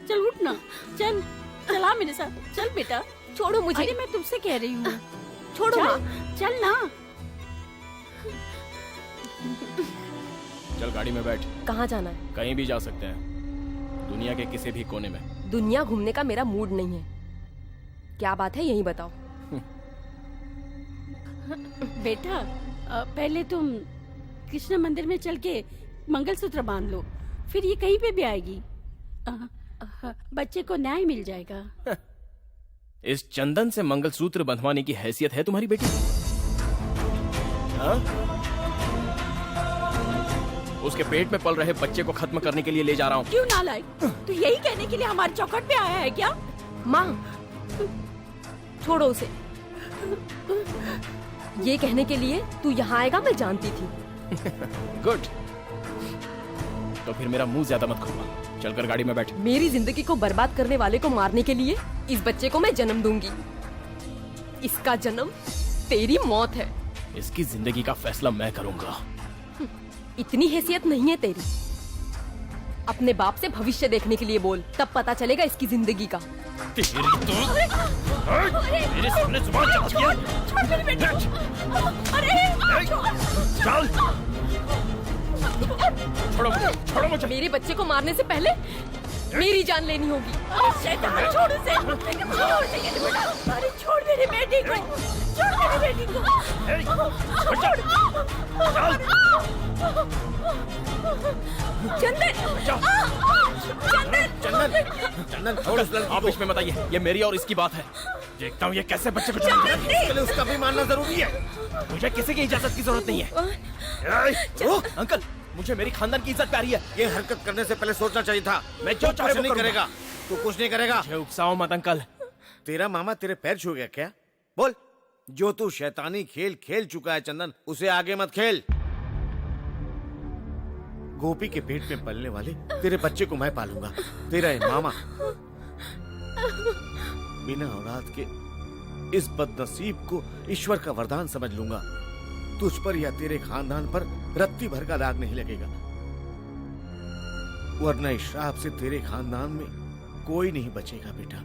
S11: चल उठ ना, चल चला मेरे साथ। चल बेटा।
S14: छोड़ो मुझे।
S11: अरे मैं तुमसे कह रही हूँ,
S14: छोड़ो
S11: चल,
S14: माँ।
S11: चल ना।
S7: चल गाड़ी में बैठ।
S14: कहाँ जाना है?
S7: कहीं भी जा सकते हैं, दुनिया के किसी भी कोने में।
S14: दुनिया घूमने का मेरा मूड नहीं है। क्या बात है यही बताओ।
S11: बेटा, पहले तुम कृष्ण मंदिर में चल के मंगलसूत्र बांध लो, फिर ये कहीं पे भी आएगी। बच्चे को न्याय मिल जाएगा।
S7: इस चंदन से मंगलसूत्र बंधवाने की हैसियत है तुम्हारी बेटी? हाँ? उसके पेट में पल रहे बच्चे को खत्म करने के लिए ले जा रहा हूँ।
S11: क्यों नालायक? तू यही कहने के लिए हमारे चौखट पे आया है क्या?
S14: माँ, छोड़ो उसे। ये कहने के लिए तू यहाँ आएगा मैं जानती थी।
S7: गुड। तो फिर मेरा मुंह ज्यादा मत खुलवा। चलकर गाड़ी में बैठ।
S14: मेरी जिंदगी को बर्बाद करने वाले को मारने के लिए इस बच्चे को मैं जन्म दूंगी। इसका जन्म तेरी मौत है।
S7: इसकी जिंदगी का फैसला मैं करूंगा।
S14: इतनी हैसियत नहीं है तेरी। अपने बाप से भविष्य देखने के लिए बोल, तब पता चलेगा इसकी जिंदगी का।
S7: तेरी तो मेरे सामने जुबान चलाती है।
S11: छोड़ मेरी बेटी। अरे
S7: चल। छोड़ो मुझे, छोड़ो मुझे।
S14: मेरे बच्चे को मारने से पहले मेरी जान लेनी होगी।
S11: शैतान, छोड़ उसे। छोड़ दे बेटा। अरे छोड़ मेरी बेटी को। छोड़ मेरी बेटी को।
S6: चंदन,
S7: चंदन, चंदन, छोड़ उस लड़की को। आप इसमें मत आइए, ये मेरी और इसकी बात है। देखता हूँ ये कैसे बच्चे को जन्म देती है। इसके लिए उसका भी मानना जरूरी है। मुझे किसी की इजाजत की जरूरत नहीं है। ओ, अंकल, मुझे मेरी खानदान की इज्जत प्यारी है।
S1: ये हरकत करने से पहले सोचना चाहिए था। मैं जो चाहे वो नहीं करेगा। तू कुछ नहीं करेगा।
S7: मुझे उकसाओ मत अंकल।
S1: तेरा मामा तेरे पैर छू गया क्या? बोल। जो तू शैतानी खेल खेल चुका है चंदन, उसे आगे मत खेल। गोपी के पेट में पलने वाले तेरे बच्चे को मैं पालूंगा। तेरा ये मामा बिना औलाद के इस बदनसीब को ईश्वर का वरदान समझ लूंगा। तुझ पर या तेरे खानदान पर रत्ती भर का दाग नहीं लगेगा, वरना इस श्राप से तेरे खानदान में कोई नहीं बचेगा बेटा।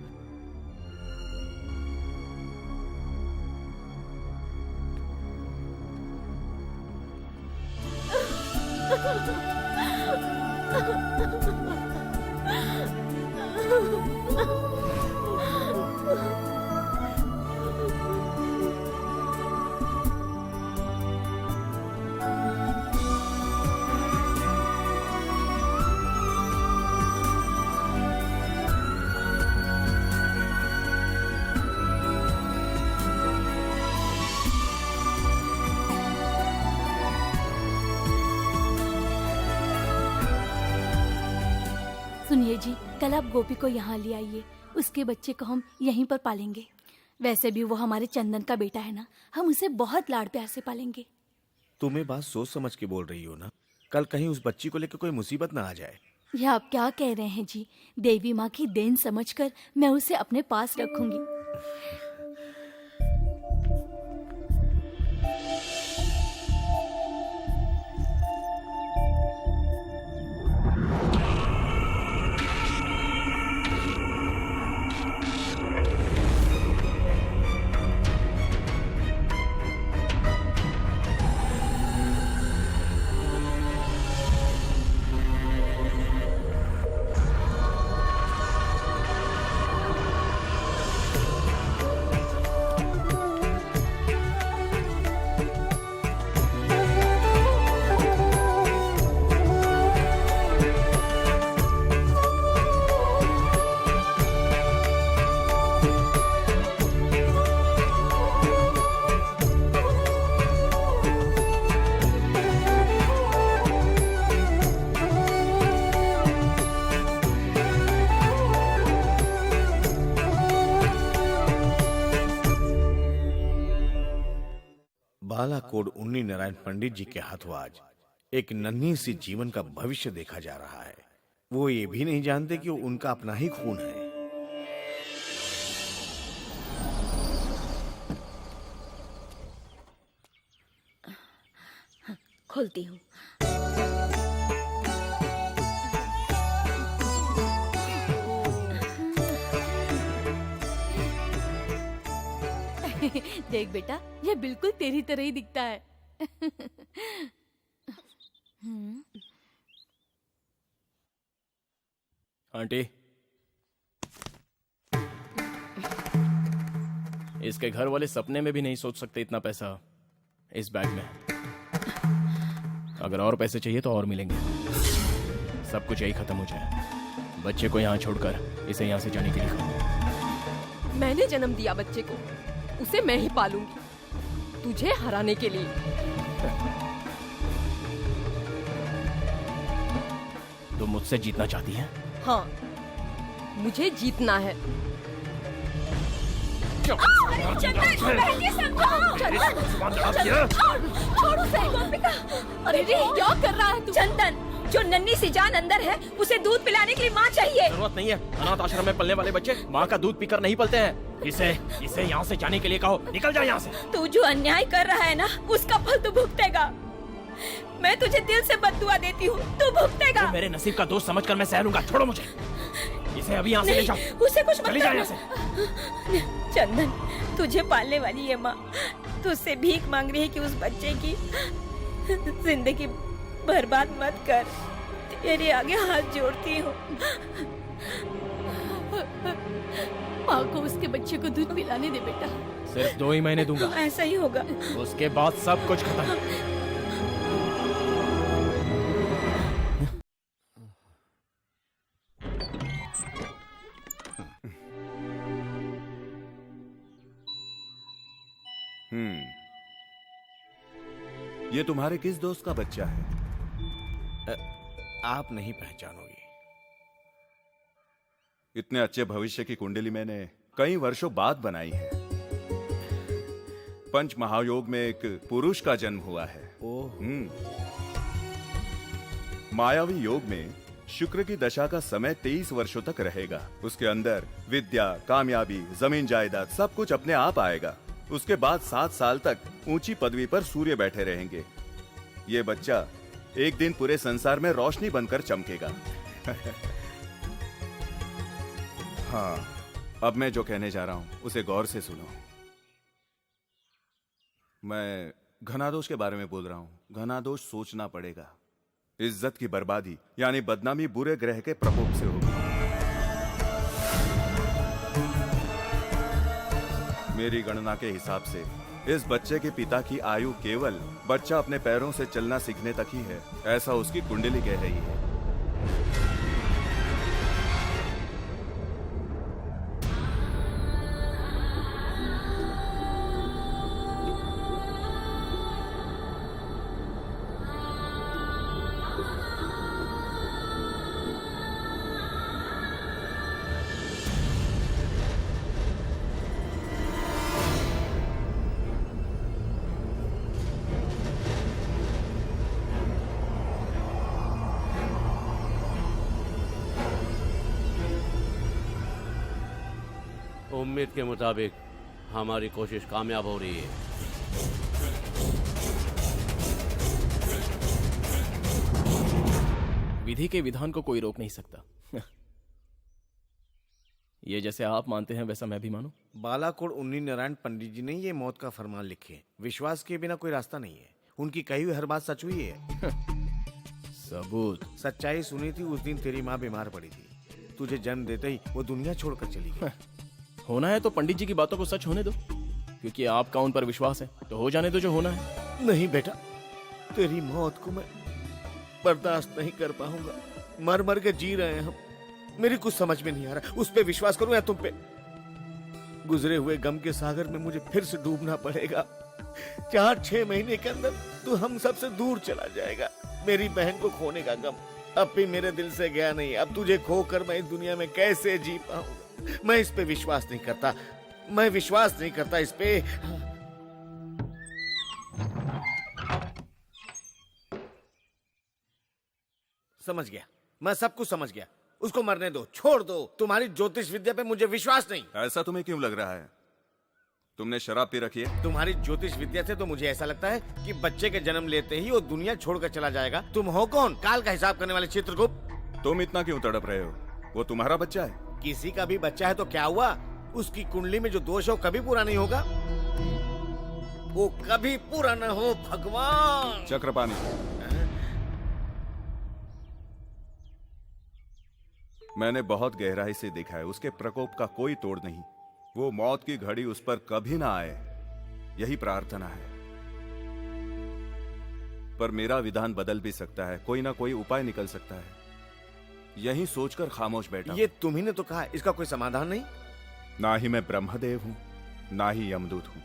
S13: सुनिए जी, कल आप गोपी को यहाँ ले आइए। उसके बच्चे को हम यहीं पर पालेंगे। वैसे भी वो हमारे चंदन का बेटा है ना, हम उसे बहुत लाड़ प्यार से पालेंगे।
S1: तुम्हें बात सोच समझ के बोल रही हो ना, कल कहीं उस बच्ची को लेकर कोई मुसीबत ना आ जाए।
S13: यह आप क्या कह रहे हैं जी? देवी माँ की देन समझकर मैं उसे अपने पास रखूंगी।
S1: बालाकोट उन्नी नारायण पंडित जी के हाथों आज एक नन्ही सी जीवन का भविष्य देखा जा रहा है। वो ये भी नहीं जानते कि वो उनका अपना ही खून है।
S6: खोलती हूँ।
S13: देख बेटा, ये बिल्कुल तेरी तरह ही दिखता है।
S7: आंटी, इसके घर वाले सपने में भी नहीं सोच सकते इतना पैसा इस बैग में। अगर और पैसे चाहिए तो और मिलेंगे। सब कुछ यही खत्म हो जाए। बच्चे को यहाँ छोड़कर इसे यहाँ से जाने के लिए कहो।
S14: मैंने जन्म दिया बच्चे को, उसे मैं ही पालूंगी, तुझे हराने के लिए।
S7: तुम मुझसे जीतना चाहती है?
S14: हाँ, मुझे जीतना है।
S6: अरे क्या कर रहा है तू? चंदन, जो नन्ही सी जान अंदर है उसे दूध पिलाने के लिए माँ चाहिए।
S7: जरूरत नहीं है। अनाथ आश्रम में पलने वाले बच्चे माँ का दूध पीकर नहीं पलते हैं। इसे यहाँ से जाने के लिए कहो। निकल जा यहाँ से।
S6: तू जो अन्याय कर रहा है ना, उसका फल तू भुगतेगा। मैं तुझे दिल से बद्दुआ देती हूँ, तू भुगतेगा।
S7: तो मेरे नसीब का दोस्त समझकर मैं सह लूंगा। छोड़ो मुझे। इसे अभी यहाँ से ले जाओ।
S6: उसे कुछ मत
S7: चली जा
S6: करना।
S7: यहाँ से।
S6: चंदन, तुझे पालने वाली ये माँ तुझसे भीख मांग रही है कि उस बच्चे की जिंदगी बर्बाद मत कर। तेरे आगे हाथ जोड़ती हूँ।
S13: माँ को उसके बच्चे को दूध पिलाने दे बेटा।
S7: सिर्फ 2 ही महीने दूंगा।
S6: ऐसा ही होगा।
S7: उसके बाद सब कुछ खत्म।
S3: ये तुम्हारे किस दोस्त का बच्चा है?
S1: आप नहीं पहचानोगे।
S3: इतने अच्छे भविष्य की कुंडली मैंने कई वर्षों बाद बनाई है। पंच महायोग में एक पुरुष का जन्म हुआ है। मायावी योग में शुक्र की दशा का समय 23 वर्षों तक रहेगा। उसके अंदर विद्या, कामयाबी, जमीन जायदाद सब कुछ अपने आप आएगा। उसके बाद 7 साल तक ऊंची पदवी पर सूर्य बैठे रहेंगे। ये बच्चा एक दिन पूरे संसार में रोशनी बनकर चमकेगा। हाँ, अब मैं जो कहने जा रहा हूं उसे गौर से सुनो। मैं घनादोष के बारे में बोल रहा हूं। घनादोष सोचना पड़ेगा। इज्जत की बर्बादी यानी बदनामी बुरे ग्रह के प्रकोप से होगी। मेरी गणना के हिसाब से इस बच्चे के पिता की आयु केवल बच्चा अपने पैरों से चलना सीखने तक ही है, ऐसा उसकी कुंडली कह रही है।
S5: उम्मीद के मुताबिक हमारी कोशिश कामयाब हो रही है।
S7: विधि के विधान को कोई रोक नहीं सकता। ये जैसे आप मानते हैं वैसा मैं भी मानूं।
S1: बालाकोट उन्नी नारायण पंडित जी ने ये मौत का फरमान लिखे। विश्वास के बिना कोई रास्ता नहीं है। उनकी कही हुई हर बात सच हुई है।
S7: सबूत?
S1: सच्चाई सुनी थी उस दिन तेरी माँ बीमार पड़ी थी। तुझे जन्म देते ही वो दुनिया छोड़कर चली गई।
S7: होना है तो पंडित जी की बातों को सच होने दो, क्योंकि आपका उन पर विश्वास है, तो हो जाने दो जो होना है।
S1: नहीं बेटा, तेरी मौत को मैं बर्दाश्त नहीं कर पाऊंगा। मर मर के जी रहे हैं हम। मेरी कुछ समझ में नहीं आ रहा, उस पे विश्वास करूं या तुम पे। गुजरे हुए गम के सागर में मुझे फिर से डूबना पड़ेगा। 4-6 महीने के अंदर तू हम सबसे दूर चला जाएगा। मेरी बहन को खोने का गम अब भी मेरे दिल से गया नहीं। अब तुझे खोकर मैं इस दुनिया में कैसे जी पाऊंगा। मैं इस पे विश्वास नहीं करता। मैं विश्वास नहीं करता इस पे। समझ गया, मैं सब कुछ समझ गया। उसको मरने दो, छोड़ दो। तुम्हारी ज्योतिष विद्या पे मुझे विश्वास नहीं।
S3: ऐसा तुम्हें क्यों लग रहा है? तुमने शराब पी रखी है?
S1: तुम्हारी ज्योतिष विद्या से तो मुझे ऐसा लगता है कि बच्चे के जन्म लेते ही वो दुनिया छोड़कर चला जाएगा। तुम हो कौन? काल का हिसाब करने वाले चित्रगुप्त।
S3: तुम इतना क्यों तड़प रहे हो? वो तुम्हारा बच्चा है।
S1: किसी का भी बच्चा है तो क्या हुआ? उसकी कुंडली में जो दोष है वो कभी पूरा नहीं होगा। वो कभी पूरा न हो भगवान।
S3: चक्रपाणी, मैंने बहुत गहराई से देखा है। उसके प्रकोप का कोई तोड़ नहीं। वो मौत की घड़ी उस पर कभी ना आए, यही प्रार्थना है। पर मेरा विधान बदल भी सकता है। कोई ना कोई उपाय निकल सकता है। यही सोचकर खामोश बैठा।
S1: ये तुम्ही ने तो कहा, इसका कोई समाधान नहीं?
S3: ना ही मैं ब्रह्मदेव हूं, ना ही यमदूत हूं।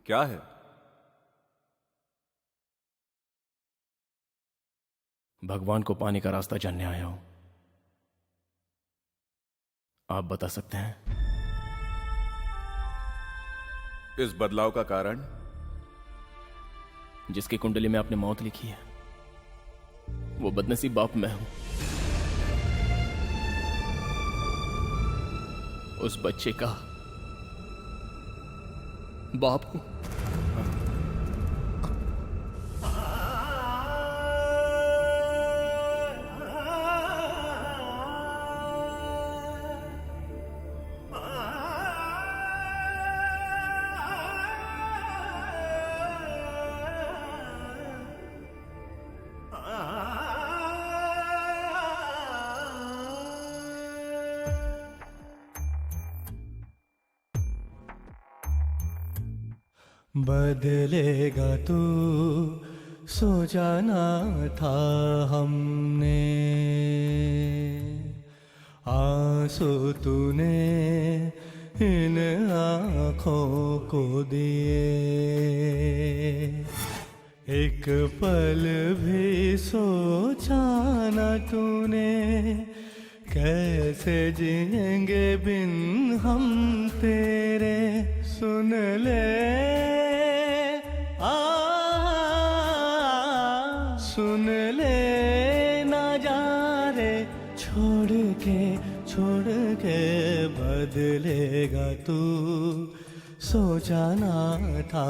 S3: क्या है?
S7: भगवान को पाने का रास्ता जानने आया हूं। आप बता सकते हैं?
S3: इस बदलाव का कारण?
S7: जिसकी कुंडली में आपने मौत लिखी है, वो बदनसीब बाप मैं हूं। उस बच्चे का बाप हूं।
S16: बदलेगा तू सो जाना था हमने, आंसू तूने इन आँखों को दिए, एक पल भी सोचा न तूने कैसे जिएंगे बिन हम तेरे, सुन ले सुन ले ना जा रे, छोड़ के बदलेगा तू, सोचा ना था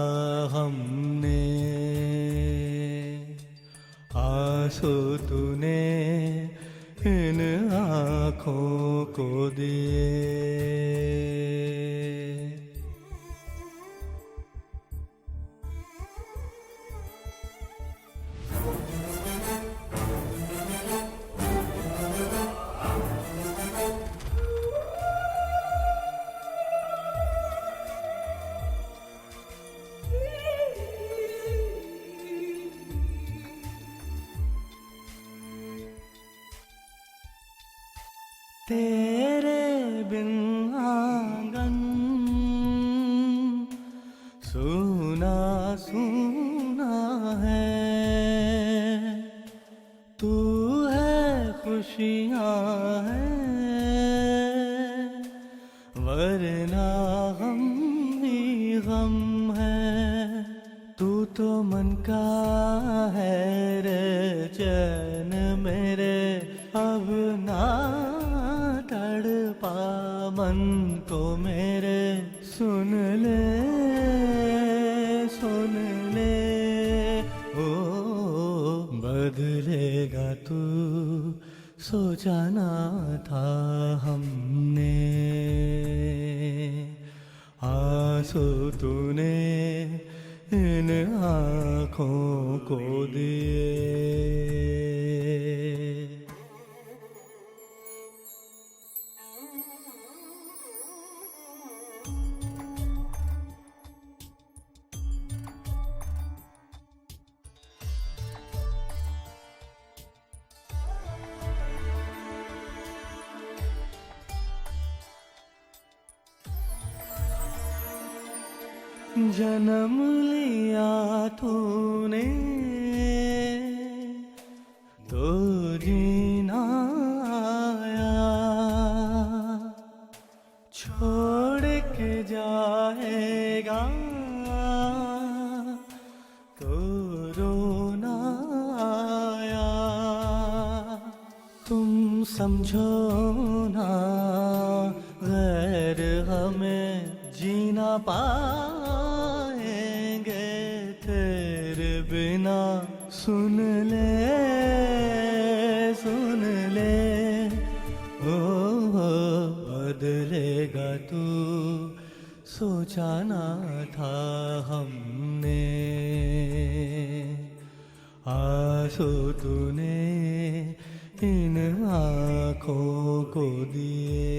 S16: हमने, आंसू तूने इन आँखों को दिए। तेरे बिन आंगन सूना सूना है, तू है खुशियाँ हैं, वरना हम ही गम है, तू तो मन का है रे चैन मेरे, अब ना तड़पा मन को मेरे, सुन ले ओ बदलेगा तू, सोचा ना था हमने, आंसू तूने इन आँखों को दिए। जन्म लिया तूने तो जीना आया, छोड़ के जाएगा तो रोना आया, तुम समझो ना गैर हमें जीना पाएंगे तेरे बिना, सुन ले ओ बदलेगा तू, सोचा ना था हमने, आंसू तूने इन आँखों को दिए।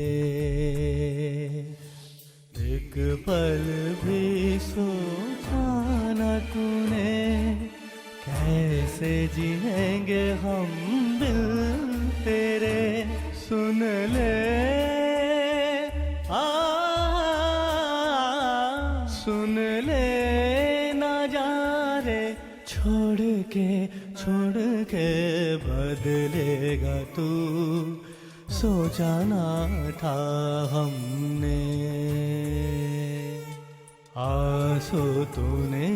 S16: एक पल भी सोचा न तूने, कैसे जिएंगे हम बिन तेरे, सुन ले सुन ले ना जा रे, छोड़ के बदलेगा तू, सोचा ना था हमने, आंसू तूने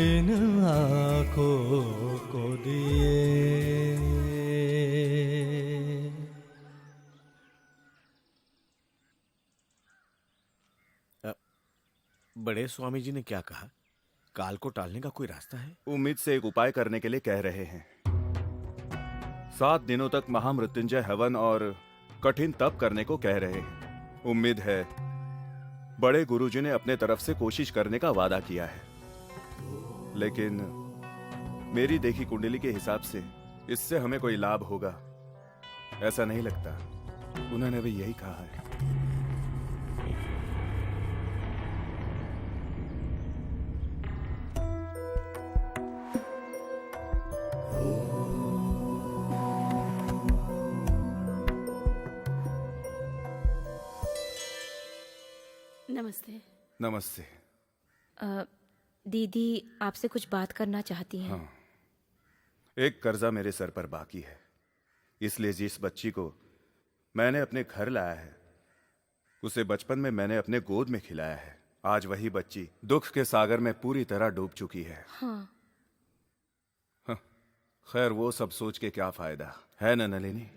S16: इन आँखों को दिए।
S1: बड़े स्वामी जी ने क्या कहा? काल को टालने का कोई रास्ता है?
S3: उम्मीद से एक उपाय करने के लिए कह रहे हैं। 7 दिनों तक महामृत्युंजय हवन और कठिन तप करने को कह रहे हैं। उम्मीद है बड़े गुरुजी ने अपने तरफ से कोशिश करने का वादा किया है, लेकिन मेरी देखी कुंडली के हिसाब से इससे हमें कोई लाभ होगा ऐसा नहीं लगता। उन्होंने भी यही कहा है।
S11: नमस्ते।
S3: नमस्ते।
S6: दीदी आपसे कुछ बात करना चाहती हैं।
S3: हाँ, एक कर्जा मेरे सर पर बाकी है, इसलिए जिस बच्ची को मैंने अपने घर लाया है। उसे बचपन में मैंने अपने गोद में खिलाया है। आज वही बच्ची दुख के सागर में पूरी तरह डूब चुकी है।
S13: हाँ।
S3: खैर, वो सब सोच के क्या फायदा है ना नलिनी?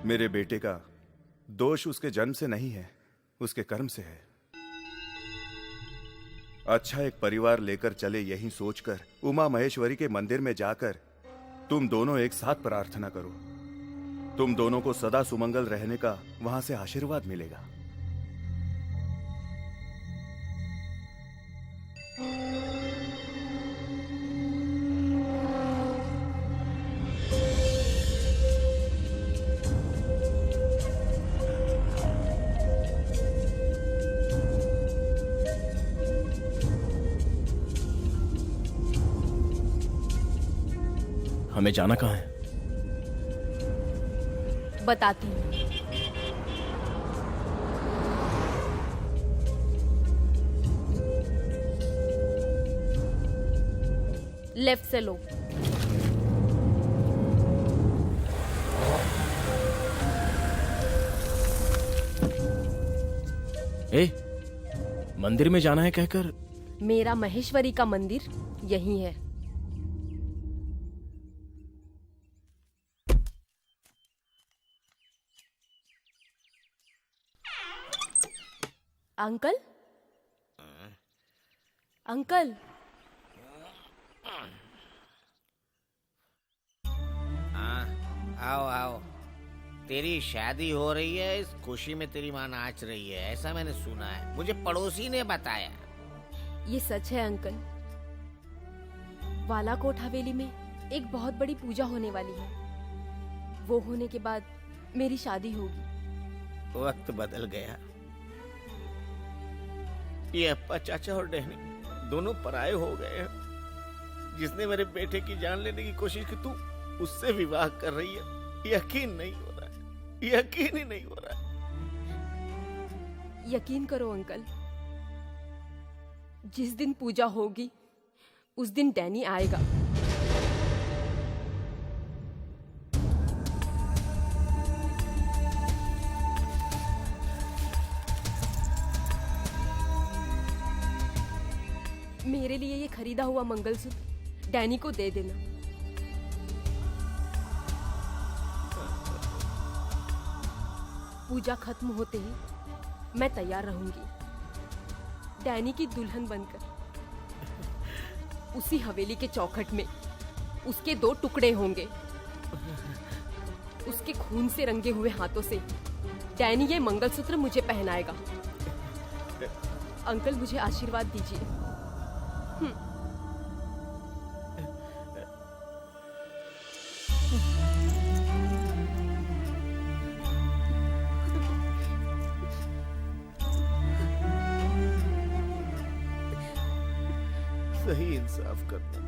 S3: मेरे बेटे का दोष उसके जन्म से नहीं है, उसके कर्म से है। अच्छा एक परिवार लेकर चले, यही सोचकर उमा महेश्वरी के मंदिर में जाकर तुम दोनों एक साथ प्रार्थना करो। तुम दोनों को सदा सुमंगल रहने का वहां से आशीर्वाद मिलेगा।
S7: हमें जाना कहाँ है?
S14: बताती हूँ। लेफ्ट से लो।
S7: मंदिर में जाना है कहकर।
S14: मेरा महेश्वरी का मंदिर यही है। अंकल, अंकल,
S15: आओ आओ। तेरी शादी हो रही है, इस खुशी में तेरी माँ नाच रही है, ऐसा मैंने सुना है, मुझे पड़ोसी ने बताया।
S14: ये सच है अंकल। बालाकोट हवेली में एक बहुत बड़ी पूजा होने वाली है। वो होने के बाद मेरी शादी होगी।
S15: वक्त बदल गया। ये अप्पा चाचा और डहनी दोनों पराये हो गए हैं। जिसने मेरे बेटे की जान लेने की कोशिश की, तू उससे विवाह कर रही है। यकीन नहीं हो रहा है, यकीन ही नहीं हो रहा है।
S14: यकीन करो अंकल, जिस दिन पूजा होगी उस दिन डैनी आएगा। मेरे लिए ये खरीदा हुआ मंगलसूत्र डैनी को दे देना। पूजा खत्म होते ही मैं तैयार रहूंगी, डैनी की दुल्हन बनकर। उसी हवेली के चौखट में उसके 2 टुकड़े होंगे। उसके खून से रंगे हुए हाथों से डैनी ये मंगलसूत्र मुझे पहनाएगा। अंकल, मुझे आशीर्वाद दीजिए।
S15: सही इंसाफ करना।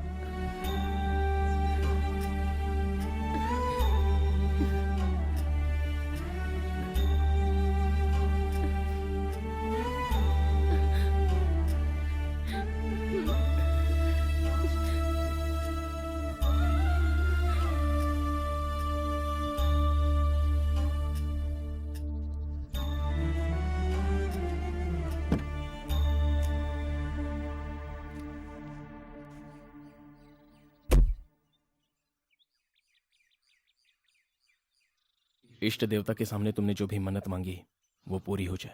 S7: इष्ट देवता के सामने तुमने जो भी मन्नत मांगी वो पूरी हो जाए।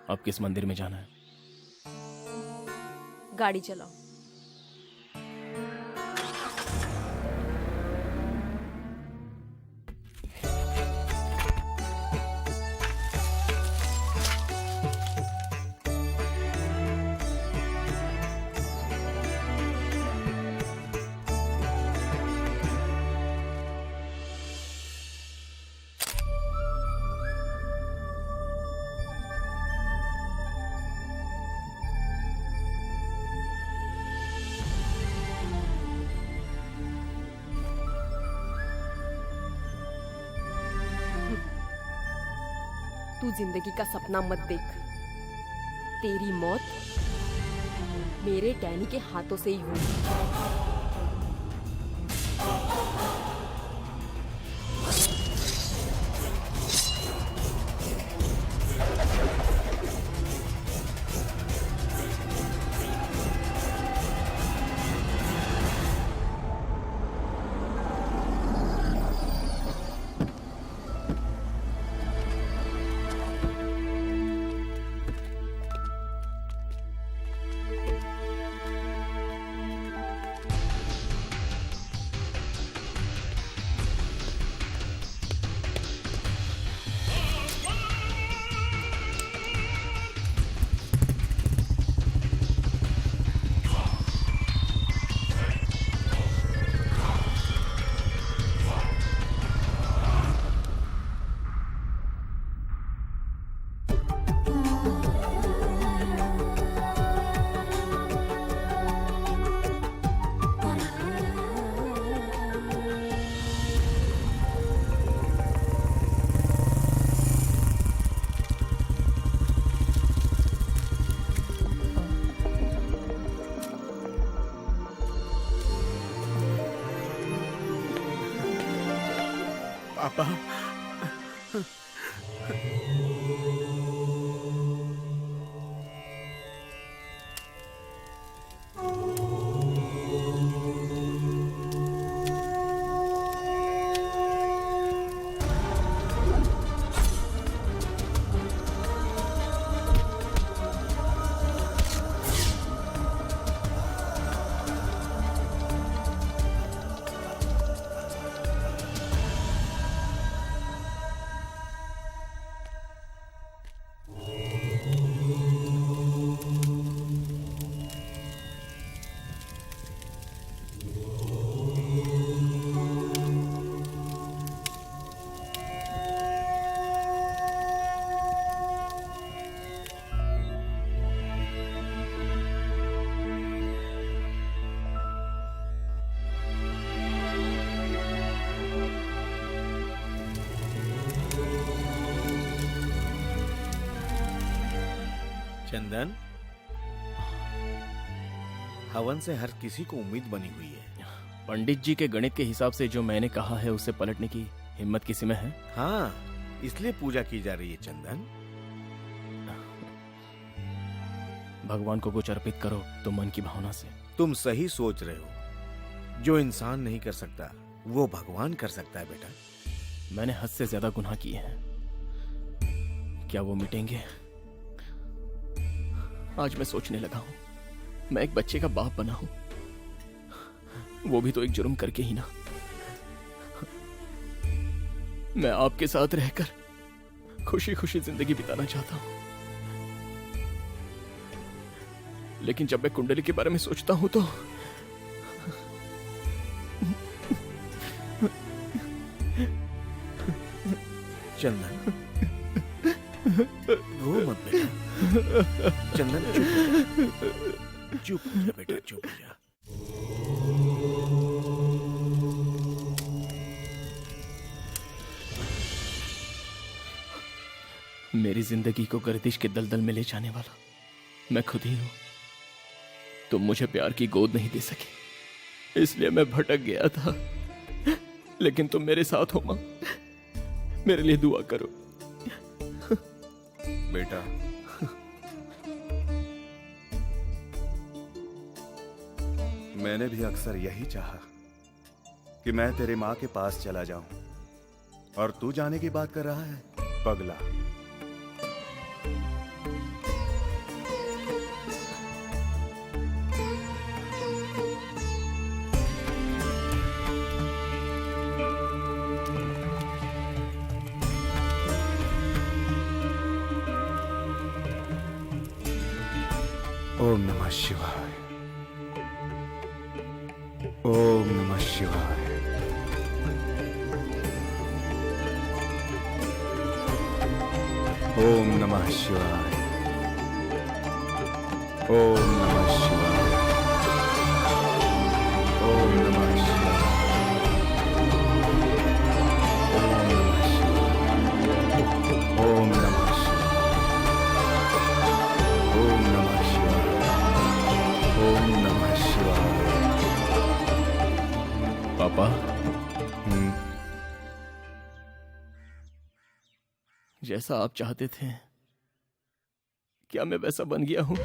S7: अब किस मंदिर में जाना है?
S14: गाड़ी चलाओ। तू जिंदगी का सपना मत देख। तेरी मौत मेरे डैनी के हाथों से ही हुई।
S4: पापा,
S1: चंदन, हवन से हर किसी को उम्मीद बनी हुई है।
S7: पंडित जी के गणित के हिसाब से जो मैंने कहा है उसे पलटने की हिम्मत किसी में है?
S1: हाँ, इसलिए पूजा की जा रही है चंदन।
S7: भगवान को कुछ अर्पित करो तो मन की भावना से।
S1: तुम सही सोच रहे हो। जो इंसान नहीं कर सकता वो भगवान कर सकता है बेटा।
S7: मैंने हद से ज्यादा गुनाह किए हैं, क्या वो मिटेंगे? आज मैं सोचने लगा हूं, मैं एक बच्चे का बाप बना हूं, वो भी तो एक जुर्म करके ही ना। मैं आपके साथ रहकर खुशी खुशी जिंदगी बिताना चाहता हूं, लेकिन जब मैं कुंडली के बारे में सोचता हूं तो
S1: चंदन, रो मत बेटा। चंदन चुप हो जा बेटा, चुप हो जा।
S7: मेरी जिंदगी को गर्दिश के दलदल में ले जाने वाला मैं खुद ही हूं। तुम मुझे प्यार की गोद नहीं दे सके, इसलिए मैं भटक गया था। लेकिन तुम मेरे साथ हो मां, मेरे लिए दुआ करो।
S3: बेटा, मैंने भी अक्सर यही चाहा कि मैं तेरे माँ के पास चला जाऊं, और तू जाने की बात कर रहा है, पगला। ओम नमः शिवाय, ओम नमः शिवाय। ओम नमः शिवाय, ओम नमः शिवाय, ओम नमः शिवाय, ओम नमः शिवाय, ओम नमः शिवाय।
S7: जैसा आप चाहते थे, क्या मैं वैसा बन गया हूं?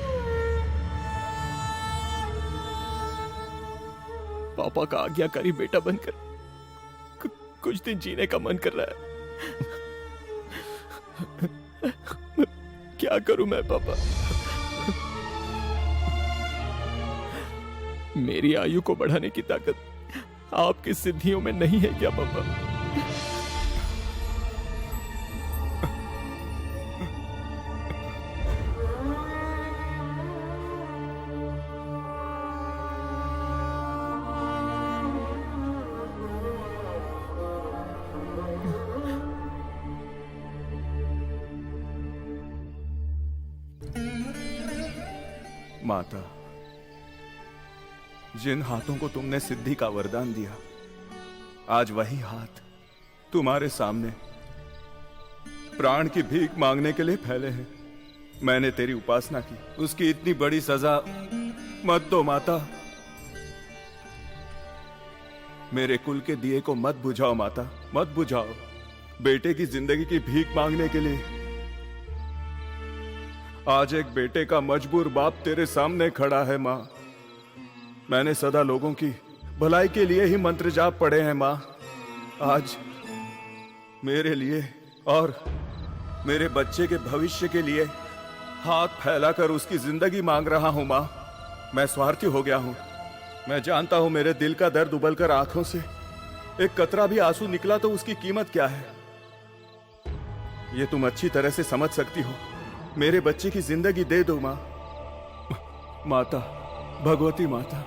S7: पापा का आज्ञाकारी बेटा बनकर कुछ दिन जीने का मन कर रहा है। क्या करूं मैं पापा? मेरी आयु को बढ़ाने की ताकत आपकी सिद्धियों में नहीं है क्या पापा?
S3: माता, जिन हाथों को तुमने सिद्धि का वरदान दिया, आज वही हाथ तुम्हारे सामने प्राण की भीख मांगने के लिए फैले हैं। मैंने तेरी उपासना की, उसकी इतनी बड़ी सजा मत दो माता। मेरे कुल के दिए को मत बुझाओ माता, मत बुझाओ। बेटे की जिंदगी की भीख मांगने के लिए आज एक बेटे का मजबूर बाप तेरे सामने खड़ा है माँ। मैंने सदा लोगों की भलाई के लिए ही मंत्र जाप पढ़े हैं माँ। आज मेरे लिए और मेरे बच्चे के भविष्य के लिए हाथ फैलाकर उसकी जिंदगी मांग रहा हूं माँ। मैं स्वार्थी हो गया हूं। मैं जानता हूं मेरे दिल का दर्द उबलकर आंखों से एक कतरा भी आंसू निकला तो उसकी कीमत क्या है, ये तुम अच्छी तरह से समझ सकती हो। मेरे बच्चे की जिंदगी दे दो माँ। माता, भगवती माता।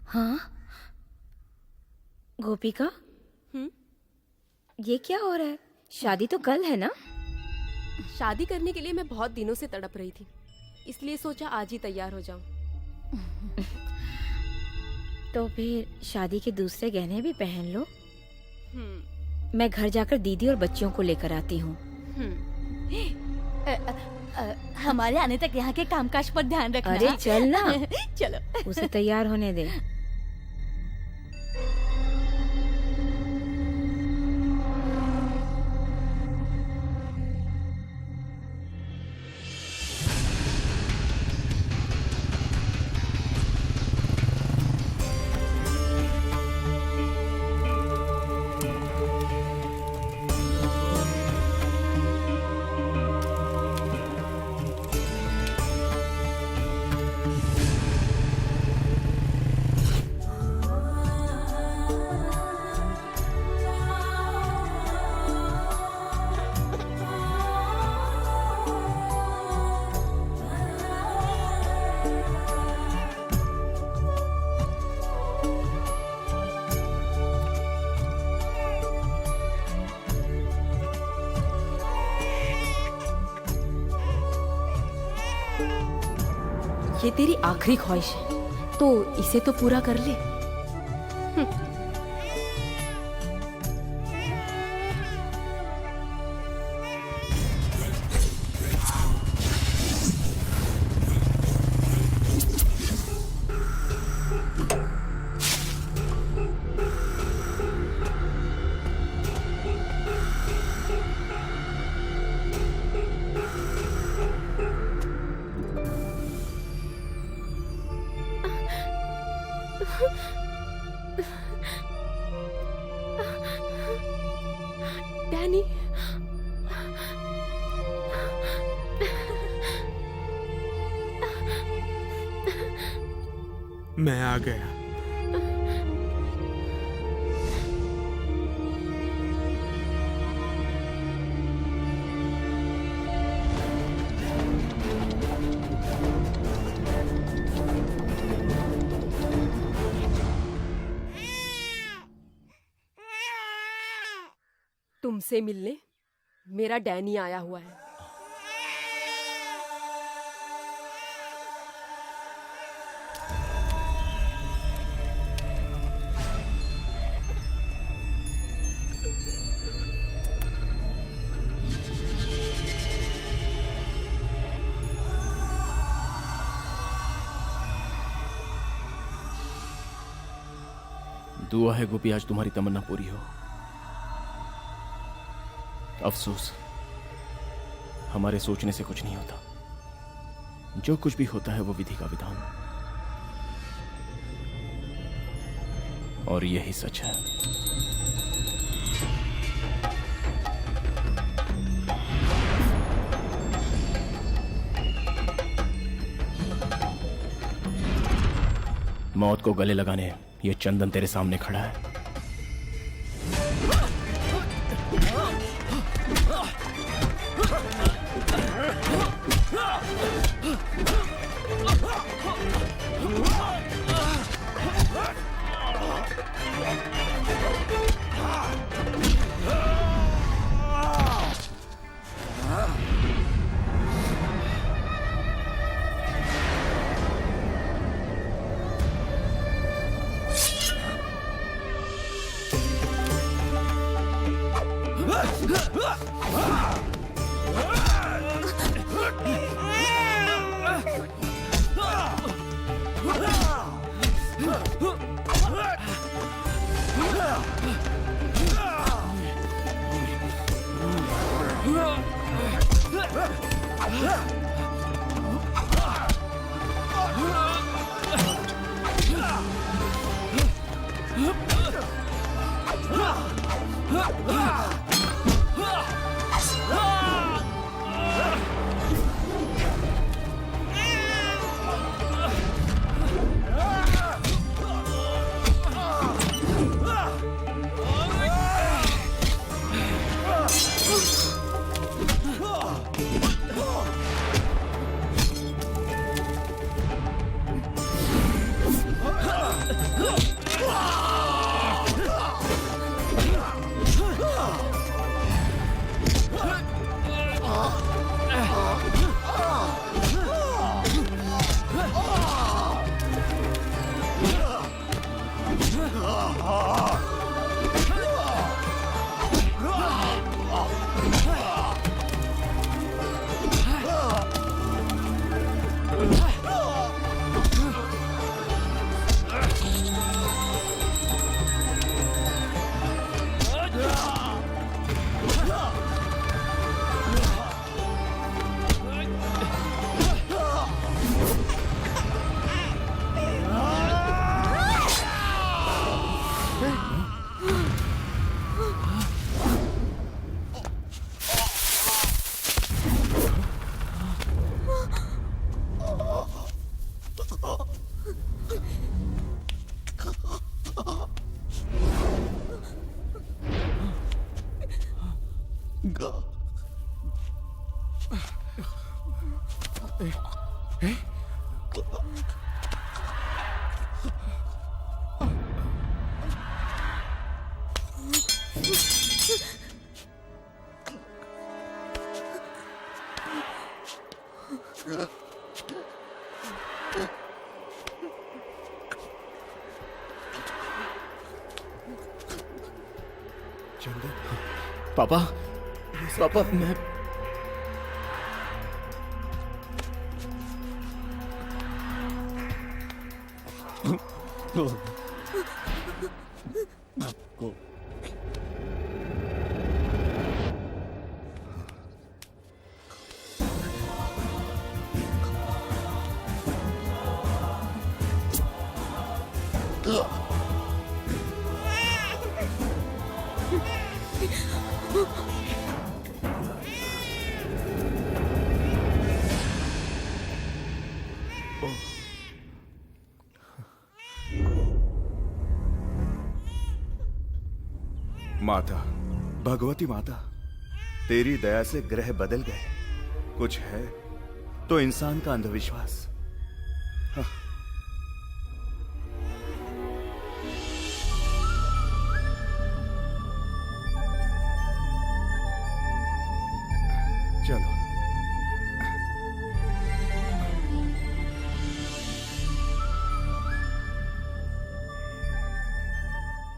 S6: हाँ गोपिका, ये क्या हो रहा है? शादी तो कल है ना?
S14: शादी करने के लिए मैं बहुत दिनों से तड़प रही थी, इसलिए सोचा आज ही तैयार हो जाऊं।
S6: तो फिर शादी के दूसरे गहने भी पहन लो। मैं घर जाकर दीदी और बच्चियों को लेकर आती हूँ।
S13: हमारे आने तक यहाँ के कामकाज पर ध्यान रखना।
S6: अरे चल ना।
S13: चलो।
S6: उसे तैयार होने दे।
S14: ये तेरी आखिरी ख्वाहिश है, तो इसे तो पूरा कर ले। डैनी,
S4: मैं आ गया।
S14: तुमसे मिलने मेरा डैनी आया हुआ है।
S7: दुआ है गोपी आज तुम्हारी तमन्ना पूरी हो। अफसोस हमारे सोचने से कुछ नहीं होता। जो कुछ भी होता है वो विधि का विधान, और यही सच है। मौत को गले लगाने ये चंदन तेरे सामने खड़ा है। पापा, पापा मैं आपको
S3: माता, भगवती माता, तेरी दया से ग्रह बदल गए। कुछ है तो इंसान का अंधविश्वास। हाँ।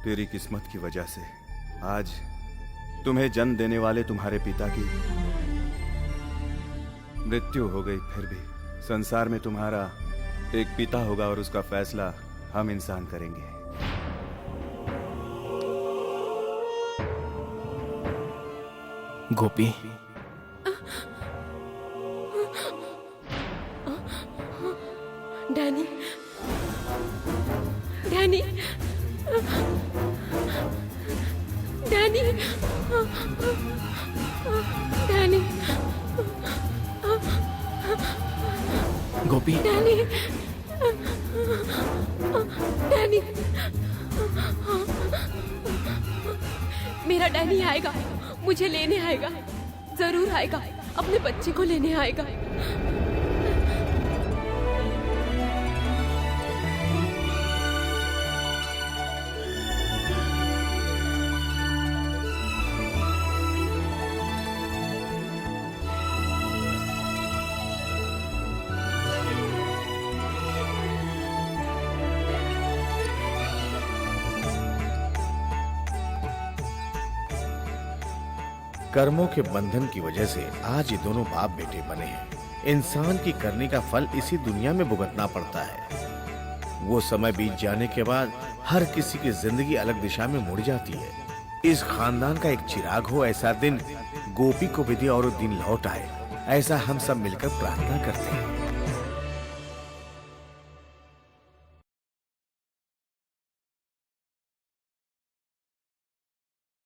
S3: तेरी किस्मत की वजह से आज तुम्हें जन्म देने वाले तुम्हारे पिता की मृत्यु हो गई, फिर भी संसार में तुम्हारा एक पिता होगा और उसका फैसला हम इंसान करेंगे।
S7: गोपी,
S14: डैनी, डैनी, डैनी, डैनी,
S7: गोपी,
S14: डैनी, डैनी, मेरा डैनी आएगा, मुझे लेने आएगा, जरूर आएगा, अपने बच्चे को लेने आएगा।
S1: कर्मों के बंधन की वजह से आज ये दोनों बाप बेटे बने हैं। इंसान की करने का फल इसी दुनिया में भुगतना पड़ता है। वो समय बीत जाने के बाद हर किसी की जिंदगी अलग दिशा में मुड़ जाती है। इस खानदान का एक चिराग हो, ऐसा दिन गोपी को भी दे और वो दिन लौट आए, ऐसा हम सब मिलकर प्रार्थना करते हैं।